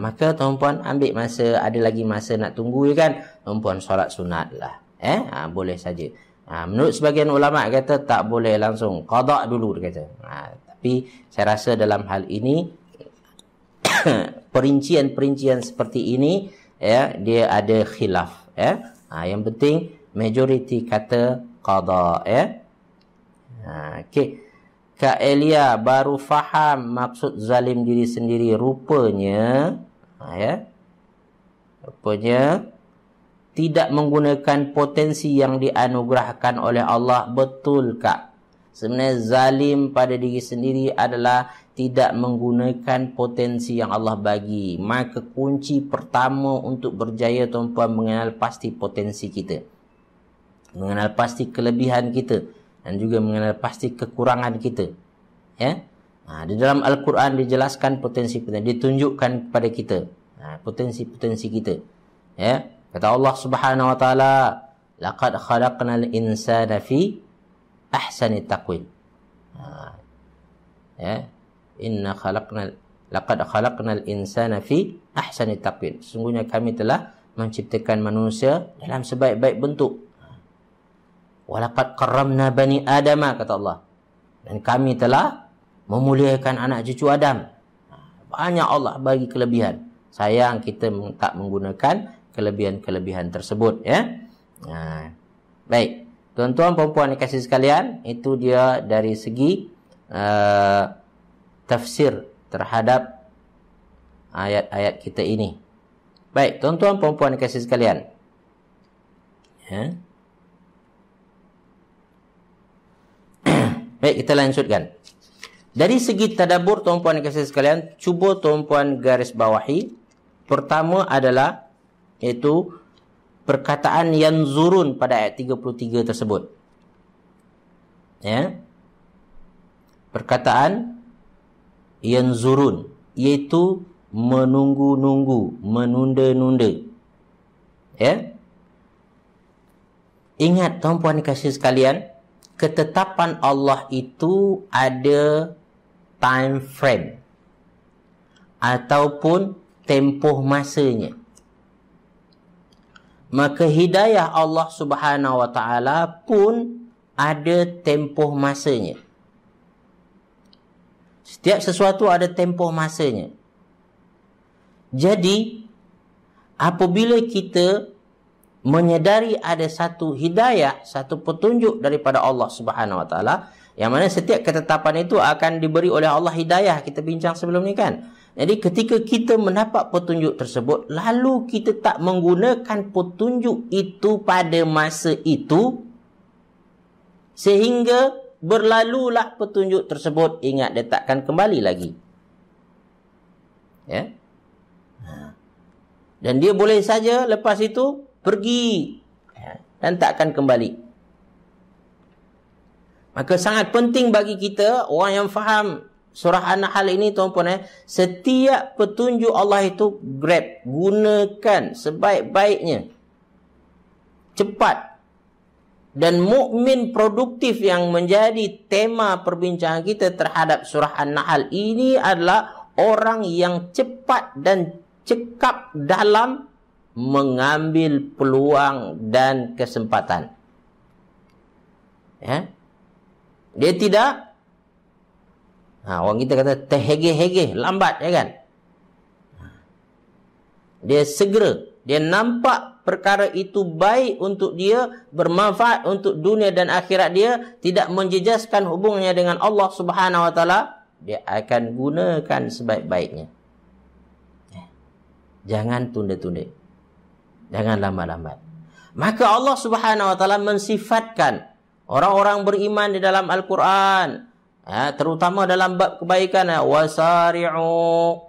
Maka tuan-puan ambil masa, ada lagi masa nak tunggu, ya kan? Tuan-puan solat sunat lah. Boleh saja. Menurut sebagian ulama kata tak boleh langsung qada dulu, dia kata. Tapi saya rasa dalam hal ini perincian-perincian seperti ini ya dia ada khilaf ya. Yang penting majoriti kata qada ya. Okey. Kak Elia baru faham maksud zalim diri sendiri rupanya ya. Rupanya tidak menggunakan potensi yang dianugerahkan oleh Allah. Betul, Kak? Sebenarnya zalim pada diri sendiri adalah tidak menggunakan potensi yang Allah bagi. Maka kunci pertama untuk berjaya, tuan-puan, mengenal pasti potensi kita. Mengenal pasti kelebihan kita. Dan juga mengenal pasti kekurangan kita. Ya? Di dalam Al-Quran dijelaskan potensi-potensi. Ditunjukkan kepada kita. Potensi-potensi kita. Ya? Kata Allah Subhanahu wa taala, laqad khalaqnal insana fi ahsani taqwim. Ya, laqad khalaqnal insana fi ahsani taqwim. Sesungguhnya kami telah menciptakan manusia dalam sebaik-baik bentuk. Wa laqad karramna bani Adam, kata Allah. Dan kami telah memuliakan anak cucu Adam. Banyak Allah bagi kelebihan. Sayang kita tak menggunakan kelebihan-kelebihan tersebut ya. Baik, tuan-tuan puan-puan dikasihi sekalian, itu dia dari segi tafsir terhadap ayat-ayat kita ini. Baik, tuan-tuan puan-puan dikasihi sekalian. Ya. Baik, kita lanjutkan. Dari segi tadabbur, tuan-puan dikasihi sekalian, cuba tuan-puan garis bawahi. Pertama adalah iaitu perkataan yanzurun pada ayat 33 tersebut. Ya. Perkataan yanzurun, iaitu menunggu-nunggu, menunda-nunda. Ya. Ingat tuan-puan dikasih sekalian, ketetapan Allah itu ada time frame ataupun tempoh masanya. Maka hidayah Allah Subhanahu wa taala pun ada tempoh masanya. Setiap sesuatu ada tempoh masanya. Jadi apabila kita menyedari ada satu hidayah, satu petunjuk daripada Allah Subhanahu wa taala, yang mana setiap ketetapan itu akan diberi oleh Allah hidayah, kita bincang sebelum ni kan. Jadi ketika kita mendapat petunjuk tersebut, lalu kita tak menggunakan petunjuk itu pada masa itu, sehingga berlalulah petunjuk tersebut, ingat dia takkan kembali lagi. Ya. Dan dia boleh saja lepas itu pergi dan takkan kembali. Maka sangat penting bagi kita, orang yang faham surah An-Nahl ini tuan-puan, setiap petunjuk Allah itu grab, gunakan sebaik-baiknya. Cepat. Dan mukmin produktif yang menjadi tema perbincangan kita terhadap surah An-Nahl ini adalah orang yang cepat dan cekap dalam mengambil peluang dan kesempatan. Ya. Dia tidak, orang kita kata terhege-hege, lambat, ya kan? Dia segera, dia nampak perkara itu baik untuk dia, bermanfaat untuk dunia dan akhirat dia, tidak menjejaskan hubungannya dengan Allah Subhanahu wa taala, dia akan gunakan sebaik-baiknya. Jangan tunda-tunda. Jangan lambat-lambat. Maka Allah Subhanahu wa taala mensifatkan orang-orang beriman di dalam Al-Quran, terutama dalam bab kebaikan, wasari'u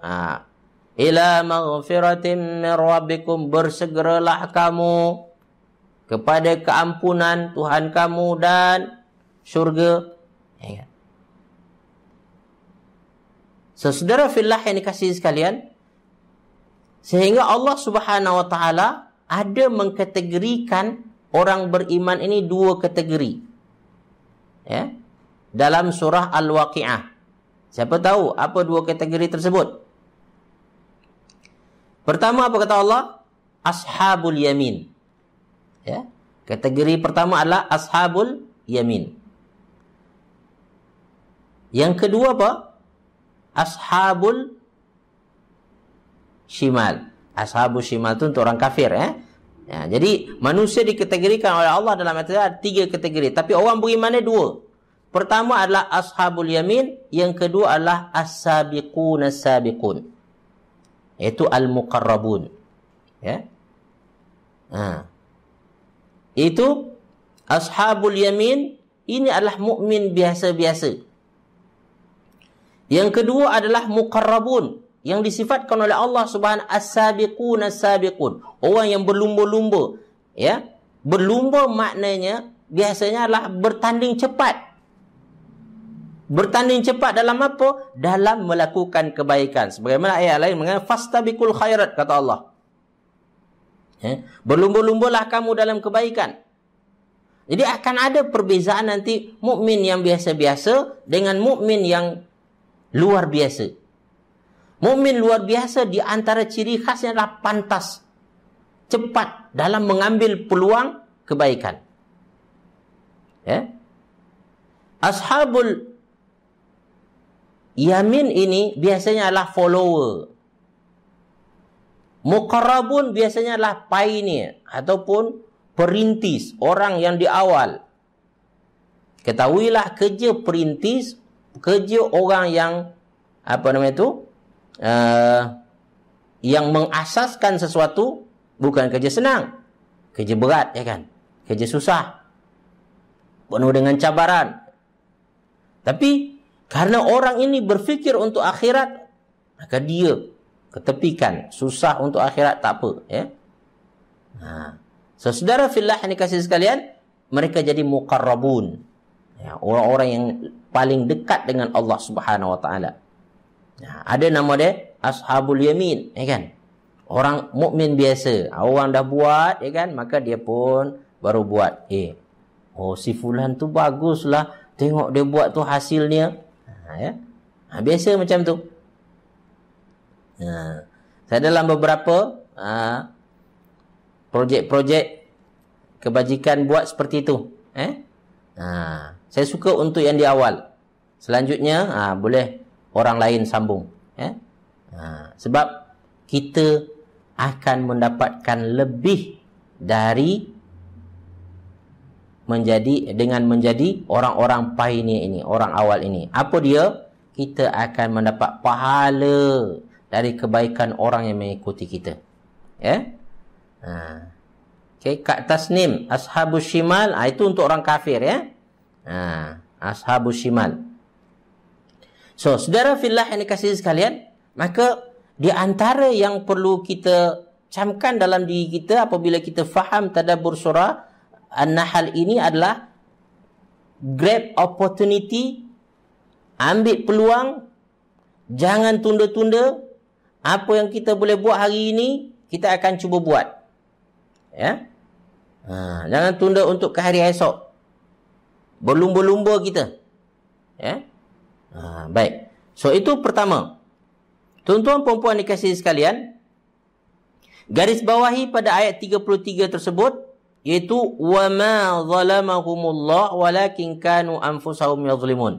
ila maghfiratin min rabbikum, bersegeralah kamu kepada keampunan Tuhan kamu dan syurga. Saudara fillah yang dikasihi sekalian, sehingga Allah Subhanahu wa taala ada mengkategorikan orang beriman ini dua kategori. Ya. Dalam surah Al-Waqi'ah. Siapa tahu apa dua kategori tersebut? Pertama apa kata Allah? Ashabul yamin. Ya. Kategori pertama adalah ashabul yamin. Yang kedua apa? Ashabul shimal. Ashabul shimal itu untuk orang kafir, ya. Ya, jadi manusia dikategorikan oleh Allah dalam ayat ada tiga kategori, tapi orang beriman ada dua. Pertama adalah ashabul yamin, yang kedua adalah as-sabiqun as-sabiqun, yaitu al-muqarrabun. Ya. Itu ashabul yamin, ini adalah mukmin biasa-biasa. Yang kedua adalah muqarrabun, yang disifatkan oleh Allah Subhanahu as-sabiqun as-sabiqun, orang yang berlumba-lumba. Ya, berlumba maknanya biasanya adalah bertanding cepat. Bertanding cepat dalam apa? Dalam melakukan kebaikan. Sebagaimana ayat lain mengatakan fastabiqul khairat, kata Allah. Ya, berlumba-lumbalah kamu dalam kebaikan. Jadi akan ada perbezaan nanti mukmin yang biasa-biasa dengan mukmin yang luar biasa. Mukmin luar biasa di antara ciri khasnya adalah pantas, cepat dalam mengambil peluang kebaikan. Ya. Ashabul yamin ini biasanya adalah follower. Muqarrabun biasanya adalah pioneer ataupun perintis, orang yang di awal. Ketahuilah kerja perintis, kerja orang yang yang mengasaskan sesuatu bukan kerja senang, kerja berat, ya kan? Kerja susah, penuh dengan cabaran. Tapi karena orang ini berfikir untuk akhirat, maka dia ketepikan. Susah untuk akhirat tak apa, ya. Saudara fillah yang dikasihi sekalian, mereka jadi muqarrabun, ya, orang-orang yang paling dekat dengan Allah Subhanahu wa taala. Ada nama dia Ashabul Yamin, kan? Orang mukmin biasa. Orang dah buat, kan? Maka dia pun baru buat. Si fulan tu baguslah. Tengok dia buat tu hasilnya. Biasa macam tu. Saya dalam beberapa projek-projek kebajikan buat seperti itu. Saya suka untuk yang di awal. Selanjutnya boleh orang lain sambung. Sebab kita akan mendapatkan lebih dari menjadi orang-orang pioneer ini, orang awal ini. Apa dia? Kita akan mendapat pahala dari kebaikan orang yang mengikuti kita. Kat tasnim Ashabus Shimal, itu untuk orang kafir, Ashabus Shimal. So, saudara fillah yang dikasihi sekalian, maka di antara yang perlu kita camkan dalam diri kita apabila kita faham tadabbur surah An-Nahl ini adalah grab opportunity, ambil peluang, jangan tunda-tunda. Apa yang kita boleh buat hari ini, kita akan cuba buat. Jangan tunda untuk ke hari esok. Berlumba-lumba kita. Baik. So, itu pertama. Tuan-tuan perempuan dikasihi sekalian, garis bawahi pada ayat 33 tersebut, iaitu وَمَا ظَلَمَهُمُ اللَّهُ وَلَكِنْ كَانُوا أَنفُسَهُمْ يَظْلِمُونَ.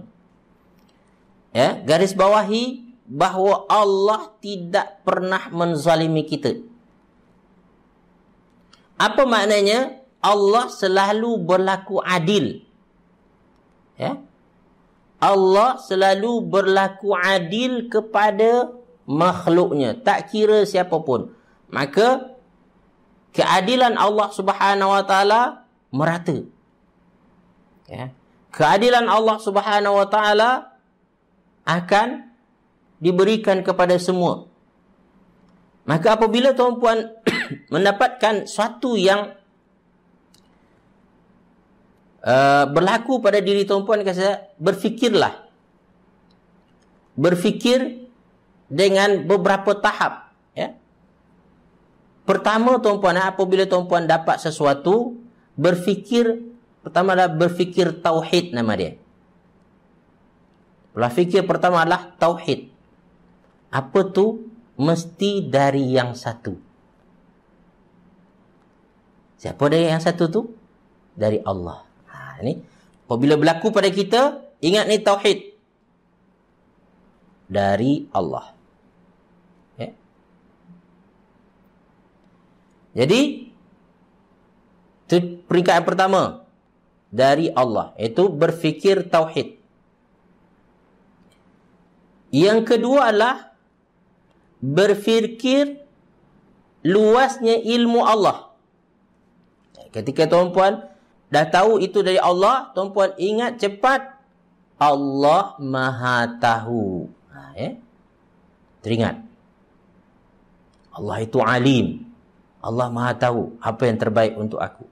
Garis bawahi bahawa Allah tidak pernah menzalimi kita. Apa maknanya? Allah selalu berlaku adil. Allah selalu berlaku adil kepada makhluknya, tak kira siapapun. Maka keadilan Allah Subhanahu wa taala merata. Keadilan Allah Subhanahu wa taala akan diberikan kepada semua. Maka apabila tuan-puan mendapatkan sesuatu yang berlaku pada diri tuan-puan, berfikirlah. Berfikir dengan beberapa tahap. Pertama tuan-puan, apabila tuan-puan dapat sesuatu, pertama adalah berfikir tauhid nama dia. Pola fikir pertama adalah tauhid. Apa tu? Mesti dari yang satu. Siapa dari yang satu tu? Dari Allah. Ini apabila berlaku pada kita, ingat ni tauhid. Dari Allah. Jadi, itu peringkat yang pertama. Dari Allah. Itu berfikir tauhid. Yang kedua adalah berfikir luasnya ilmu Allah. Ketika tuan-puan dah tahu itu dari Allah, tuan-puan ingat cepat, Allah Maha Tahu. Teringat. Allah itu alim. Allah Maha Tahu apa yang terbaik untuk aku.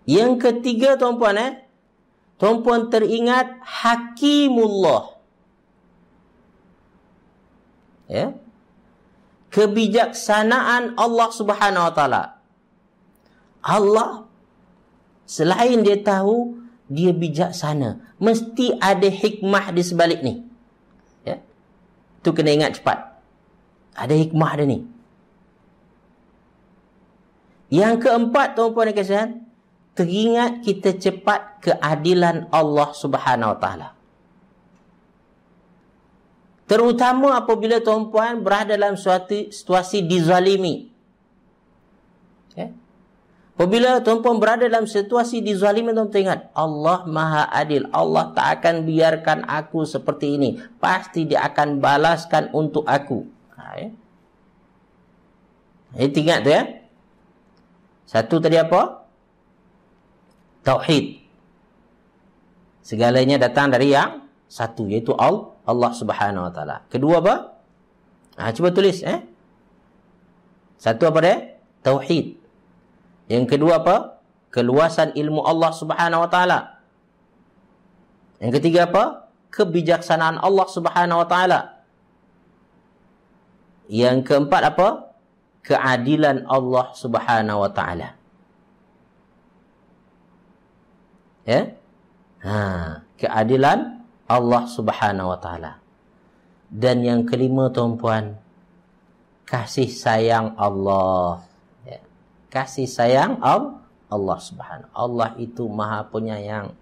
Yang ketiga tuan-puan, tuan-puan teringat Hakimullah. Kebijaksanaan Allah Subhanahu wa taala. Allah selain dia tahu, dia bijaksana. Mesti ada hikmah di sebalik ni. Itu kena ingat cepat. Ada hikmah dia ni. Yang keempat tuan-puan dan kasihan, teringat kita cepat keadilan Allah Subhanahu wa taala. Terutama apabila tuan-puan berada dalam suatu situasi dizalimi. Apabila tuan-puan berada dalam situasi dizalimi, tuan-puan ingat, Allah Maha Adil. Allah tak akan biarkan aku seperti ini. Pasti dia akan balaskan untuk aku. Jadi ingat tu Satu tadi apa? Tauhid. Segalanya datang dari yang satu, iaitu Allah Subhanahu wa taala. Kedua apa? Cuba tulis Satu apa dia? Tauhid. Yang kedua apa? Keluasan ilmu Allah Subhanahu wa taala. Yang ketiga apa? kebijaksanaan Allah Subhanahu wa taala. Yang keempat apa? Keadilan Allah Subhanahu wa taala. Ya? Keadilan Allah Subhanahu wa taala. Dan yang kelima tuan-puan, kasih sayang Allah. Ya. Kasih sayang Allah Subhanahu. Allah itu Maha Penyayang.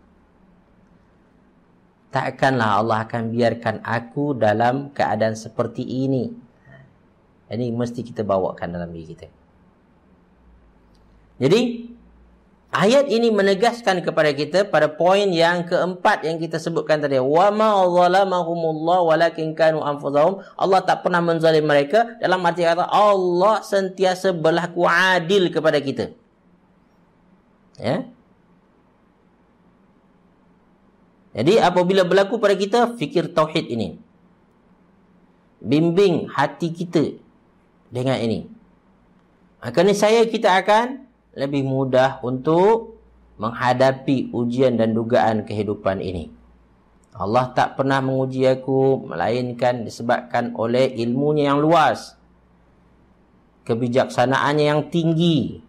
Takkanlah Allah akan biarkan aku dalam keadaan seperti ini. Ini mesti kita bawakan dalam diri kita. Jadi ayat ini menegaskan kepada kita pada poin yang keempat yang kita sebutkan tadi. Wa ma zalamahumullah walakin kanu anfusahum. Allah tak pernah menzalim mereka. Dalam arti kata Allah sentiasa berlaku adil kepada kita. Ya. Jadi apabila berlaku pada kita, fikir tauhid ini. Bimbing hati kita dengan ini. Kerana kita akan lebih mudah untuk menghadapi ujian dan dugaan kehidupan ini. Allah tak pernah menguji aku, melainkan disebabkan oleh ilmunya yang luas, kebijaksanaannya yang tinggi,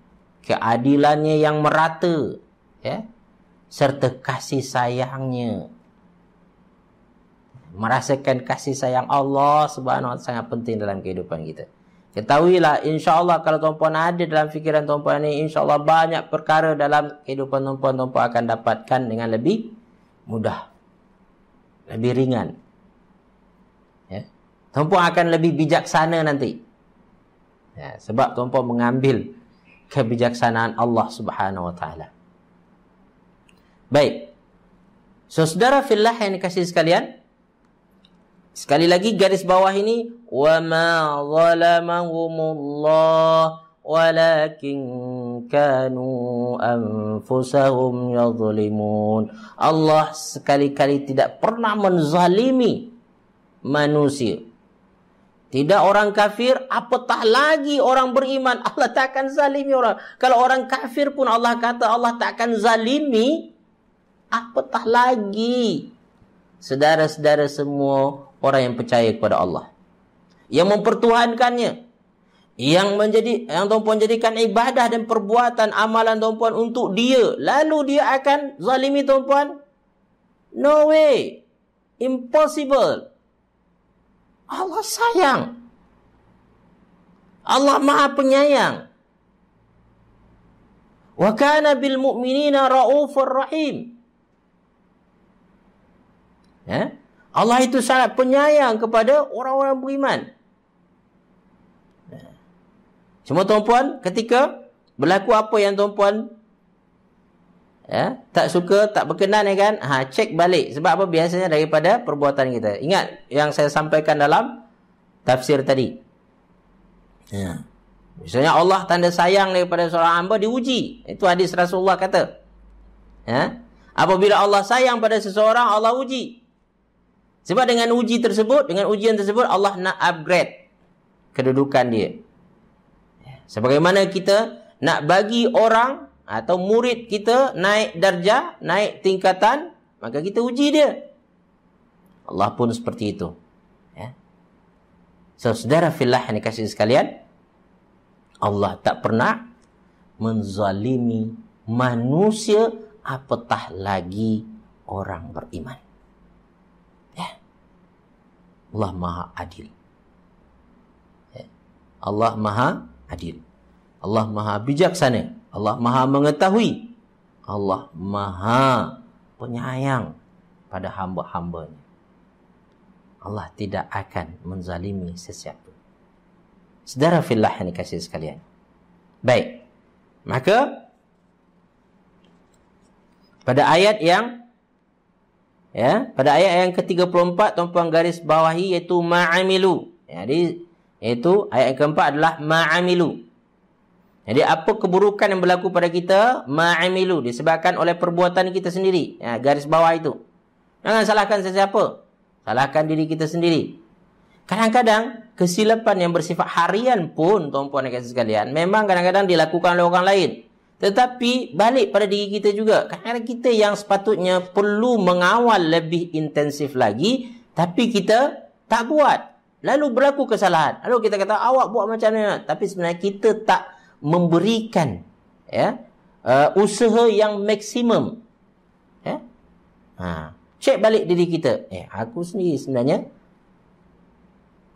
keadilannya yang merata, ya, serta kasih sayangnya. Merasakan kasih sayang Allah Subhanahu wa taala sangat penting dalam kehidupan kita. Ketahuilah, insya-Allah kalau tuan-puan ada dalam fikiran tuan-puan ini, insya-Allah banyak perkara dalam kehidupan tuan-puan akan dapatkan dengan lebih mudah, lebih ringan. Ya. Tuan-puan akan lebih bijaksana nanti. Ya, sebab tuan-puan mengambil kebijaksanaan Allah Subhanahu wa taala. Baik. So, saudara fillah yang dikasihi sekalian, sekali lagi garis bawah ini, wa ma zalamahumullah walakin kanu anfusahum yadhlimun. Allah sekali-kali tidak pernah menzalimi manusia. Tidak orang kafir, apatah lagi orang beriman. Allah tak akan zalimi orang. Kalau orang kafir pun Allah kata Allah tak akan zalimi, apatah lagi saudara-saudara semua orang yang percaya kepada Allah, yang mempertuhankannya, yang tuan-puan jadikan ibadah dan perbuatan amalan tuan-puan untuk dia, lalu dia akan zalimi tuan-puan? No way, impossible. Allah sayang, Allah Maha Penyayang. Wa kana bil mu'minina raufur rahim. Ya? Allah itu sangat penyayang kepada orang-orang beriman. Cuma tuan-puan, ketika berlaku apa yang tuan-puan tak suka, tak berkenan, ya kan? Cek balik. Sebab apa? Biasanya daripada perbuatan kita. Ingat yang saya sampaikan dalam tafsir tadi. Misalnya Allah tanda sayang daripada seorang hamba diuji. Itu hadis Rasulullah kata. Apabila Allah sayang pada seseorang, Allah uji. Sebab dengan ujian tersebut, Allah nak upgrade kedudukan dia. Sebagaimana kita nak bagi orang atau murid kita naik darjah, naik tingkatan, maka kita uji dia. Allah pun seperti itu. So, saudara fillah yang dikasihi sekalian, Allah tak pernah menzalimi manusia, apatah lagi orang beriman. Allah Maha Adil. Allah Maha Adil. Allah Maha Bijaksana. Allah Maha Mengetahui. Allah Maha Penyayang pada hamba-hambanya. Allah tidak akan menzalimi sesiapa. Saudara fillah yang dikasihi sekalian. Baik. Maka pada ayat yang ke-34 tuan-puan garis bawahi, iaitu ma'amilu. Jadi iaitu ayat yang keempat adalah ma'amilu. Jadi apa keburukan yang berlaku pada kita? Ma'amilu, disebabkan oleh perbuatan kita sendiri. Garis bawah itu. Jangan salahkan sesiapa. Salahkan diri kita sendiri. Kadang-kadang kesilapan yang bersifat harian pun tuan-puan dan sekalian memang kadang-kadang dilakukan oleh orang lain. Tetapi balik pada diri kita juga. Kadang-kadang kita yang sepatutnya perlu mengawal lebih intensif lagi, tapi kita tak buat. Lalu berlaku kesalahan. Lalu kita kata awak buat macam mana? Tapi sebenarnya kita tak memberikan usaha yang maksimum. Cek balik diri kita. Aku sendiri sebenarnya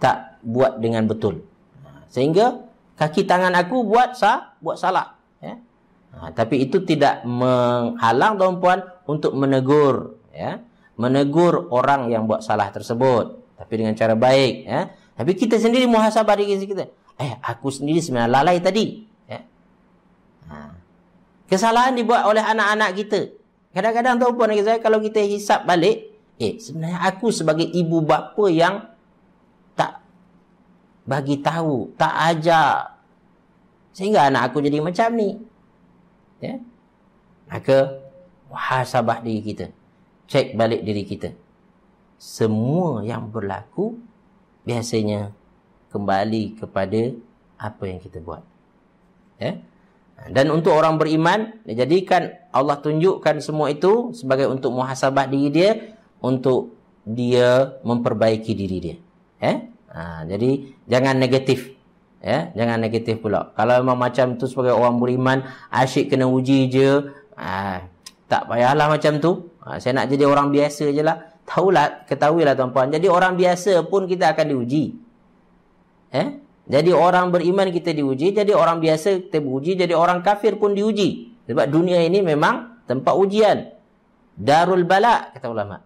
tak buat dengan betul. Sehingga kaki tangan aku buat salah. Tapi itu tidak menghalang tuan-puan untuk menegur, menegur orang yang buat salah tersebut, tapi dengan cara baik. Tapi kita sendiri muhasabah diri kita. Aku sendiri sebenarnya lalai tadi. Kesalahan dibuat oleh anak-anak kita. Kadang-kadang tuan-puan saya, kalau kita hisap balik, sebenarnya aku sebagai ibu bapa yang tak bagi tahu, tak ajar, sehingga anak aku jadi macam ni. Maka muhasabah diri kita, cek balik diri kita. Semua yang berlaku biasanya kembali kepada apa yang kita buat. Dan untuk orang beriman, dijadikan Allah tunjukkan semua itu sebagai untuk muhasabah diri dia, untuk dia memperbaiki diri dia. Jadi jangan negatif. Jangan negatif pula. Kalau memang macam tu sebagai orang beriman, asyik kena uji je, tak payahlah macam tu. Saya nak jadi orang biasa je lah. Ketahuilah tuan-puan, jadi orang biasa pun kita akan diuji. Jadi orang beriman kita diuji, jadi orang biasa kita diuji, jadi orang kafir pun diuji. Sebab dunia ini memang tempat ujian. Darul bala, kata ulama.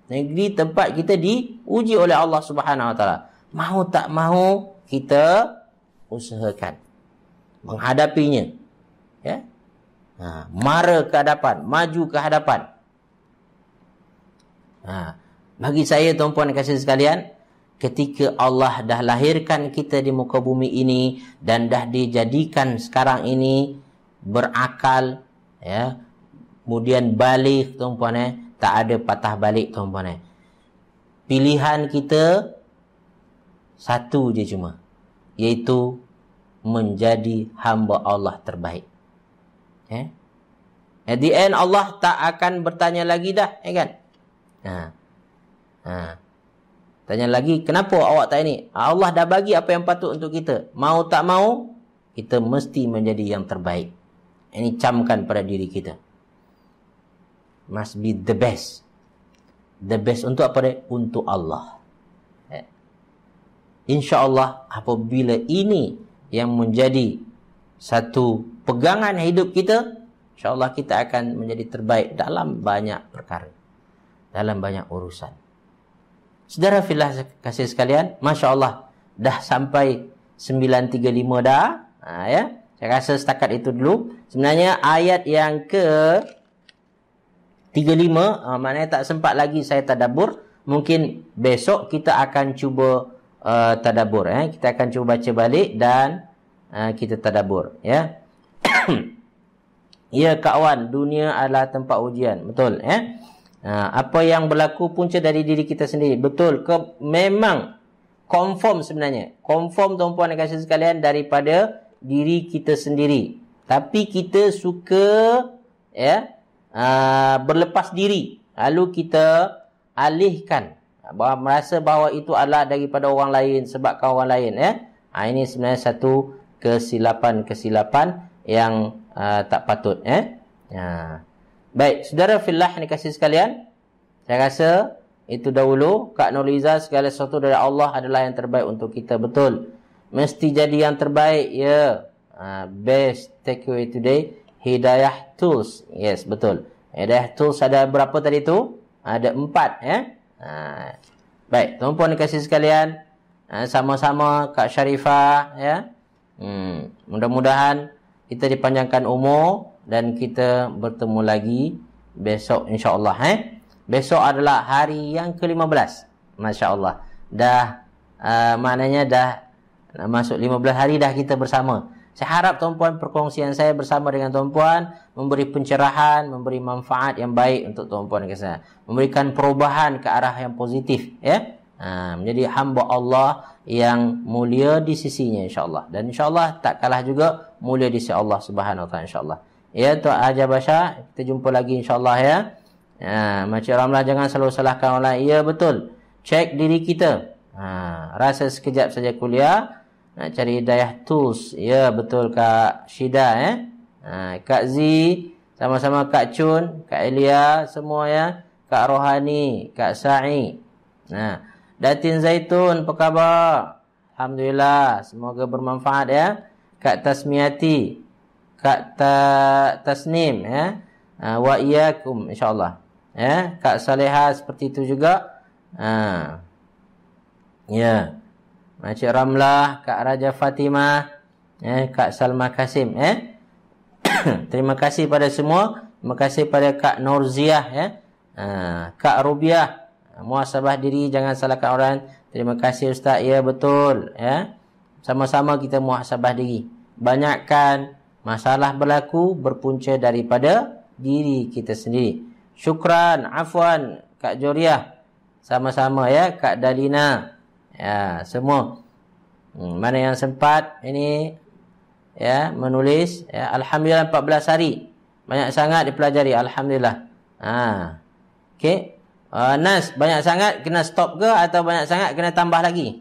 Negeri tempat kita diuji oleh Allah Subhanahu Wa Taala. Mau tak mau kita usahakan menghadapinya. Mara ke hadapan, maju ke hadapan. Bagi saya tuan-puan kasih sekalian, ketika Allah dah lahirkan kita di muka bumi ini dan dah dijadikan sekarang ini berakal, kemudian balik tuan-puan, tak ada patah balik tuan-puan. Pilihan kita satu je cuma, iaitu menjadi hamba Allah terbaik. At the end Allah tak akan bertanya lagi dah, kan? Tanya lagi, kenapa awak tak ini? Allah dah bagi apa yang patut untuk kita. Mau tak mau, kita mesti menjadi yang terbaik. Ini camkan pada diri kita. Must be the best. The best untuk apa dia? Untuk Allah. InsyaAllah apabila ini yang menjadi satu pegangan hidup kita, InsyaAllah kita akan menjadi terbaik dalam banyak perkara, dalam banyak urusan. Saudara fillah kasih sekalian, Masya Allah, dah sampai 9.35 dah. Saya rasa setakat itu dulu. Sebenarnya ayat yang ke 35, maknanya tak sempat lagi saya tadabbur. Mungkin besok kita akan cuba tadabbur. Kita akan cuba baca balik dan kita tadabbur. Ya kawan, dunia adalah tempat ujian. Betul. Apa yang berlaku punca dari diri kita sendiri. Betul. Memang confirm sebenarnya. Confirm tuan-puan dan kasih sekalian daripada diri kita sendiri. Tapi kita suka berlepas diri. Lalu kita alihkan, merasa bahawa itu adalah daripada orang lain, sebabkan orang lain. Ini sebenarnya satu kesilapan yang tak patut. Baik, saudara fillah ni kasih sekalian, saya rasa itu dahulu. Kak Nurliza, segala sesuatu dari Allah adalah yang terbaik untuk kita. Betul. Mesti jadi yang terbaik. Best takeaway today, Hidayah Tools. Yes, betul. Hidayah Tools ada berapa tadi tu? Ada 4. Baik, tuan-puan kasih sekalian, sama-sama Kak Sharifah, mudah-mudahan kita dipanjangkan umur dan kita bertemu lagi besok insya-Allah. Besok adalah hari yang ke-15. Masya-Allah. Dah maknanya dah masuk 15 hari dah kita bersama. Saya harap tuan-puan perkongsian saya bersama dengan tuan-puan memberi pencerahan, memberi manfaat yang baik untuk tuan-puan dan saya. Memberikan perubahan ke arah yang positif, Menjadi hamba Allah yang mulia di sisinya insya-Allah. Dan insya-Allah tak kalah juga mulia di sisi Allah Subhanahu wa taala insya-Allah. Ya Tok Haji Basha, kita jumpa lagi insya-Allah ya. Makcik Ramlah jangan selalu salahkan orang lain. Ya betul. Cek diri kita. Rasa sekejap saja kuliah nak cari hidayah tools. Ya betul Kak Syida Kak Z, sama-sama Kak Chun, Kak Elia, semua ya. Kak Rohani, Kak Sa'i. Datin Zaitun, apa khabar? Alhamdulillah, semoga bermanfaat ya. Kak Tasmiati, Kak Tasnim ya. Wa iyyakum insyaallah. Ya, Kak Salehah seperti itu juga. Ya. Makcik Ramlah, Kak Raja Fatimah, Kak Salma Kasim terima kasih pada semua. Terima kasih pada Kak Nurziah ya. Kak Rubiah, muhasabah diri, jangan salahkan orang. Terima kasih Ustaz. Ya betul ya. Sama-sama kita muhasabah diri. Banyakkan masalah berlaku berpunca daripada diri kita sendiri. Syukran, afwan Kak Joriah. Sama-sama ya Kak Dalina. Ya, semua. Mana yang sempat ini ya menulis ya, alhamdulillah 14 hari. Banyak sangat dipelajari, alhamdulillah. Okey. Nas, banyak sangat kena stop ke atau banyak sangat kena tambah lagi?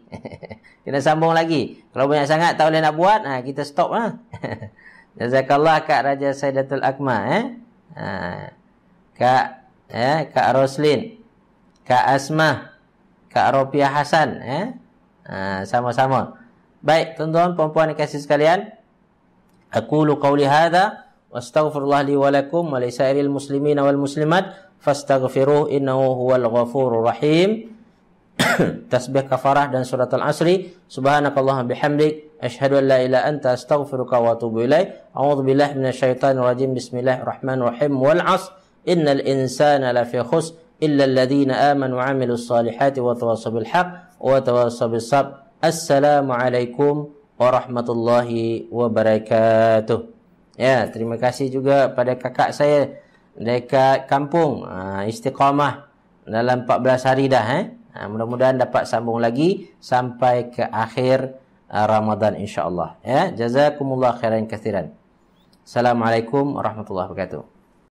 Kena sambung lagi. Kalau banyak sangat tak boleh nak buat, kita stop Jazakallah Kak Raja Saidatul Akma Kak Roslin, Kak Asmah, Kak Ropiah Hasan sama-sama. Baik, tuan-tuan puan-puan yang kasih sekalian, aqulu qawli hadza wastaghfirullah li wa lakum wa li sairil muslimin wal muslimat fastaghfiruh innahu huwal ghafurur rahim. Tasbih kafarah dan surat al-asri. Subhanakallahumma bihamdik asyhadu an la ilaha anta astaghfiruka wa atubu ilaik. A'udzu billahi minasyaitonir rajim. Bismillahirrahmanirrahim. Wal 'ashr innal insana lafi khusr illa alladhina amanu wa 'amilus solihati wa tawassaw bil haqq wa tawassaw bis sabr. Assalamualaikum warahmatullahi wabarakatuh. Ya, terima kasih juga pada kakak saya dekat kampung Istiqamah dalam 14 hari dah mudah-mudahan dapat sambung lagi sampai ke akhir Ramadan insya-Allah ya. Jazakumullah khairan katsiran. Assalamualaikum warahmatullahi wabarakatuh.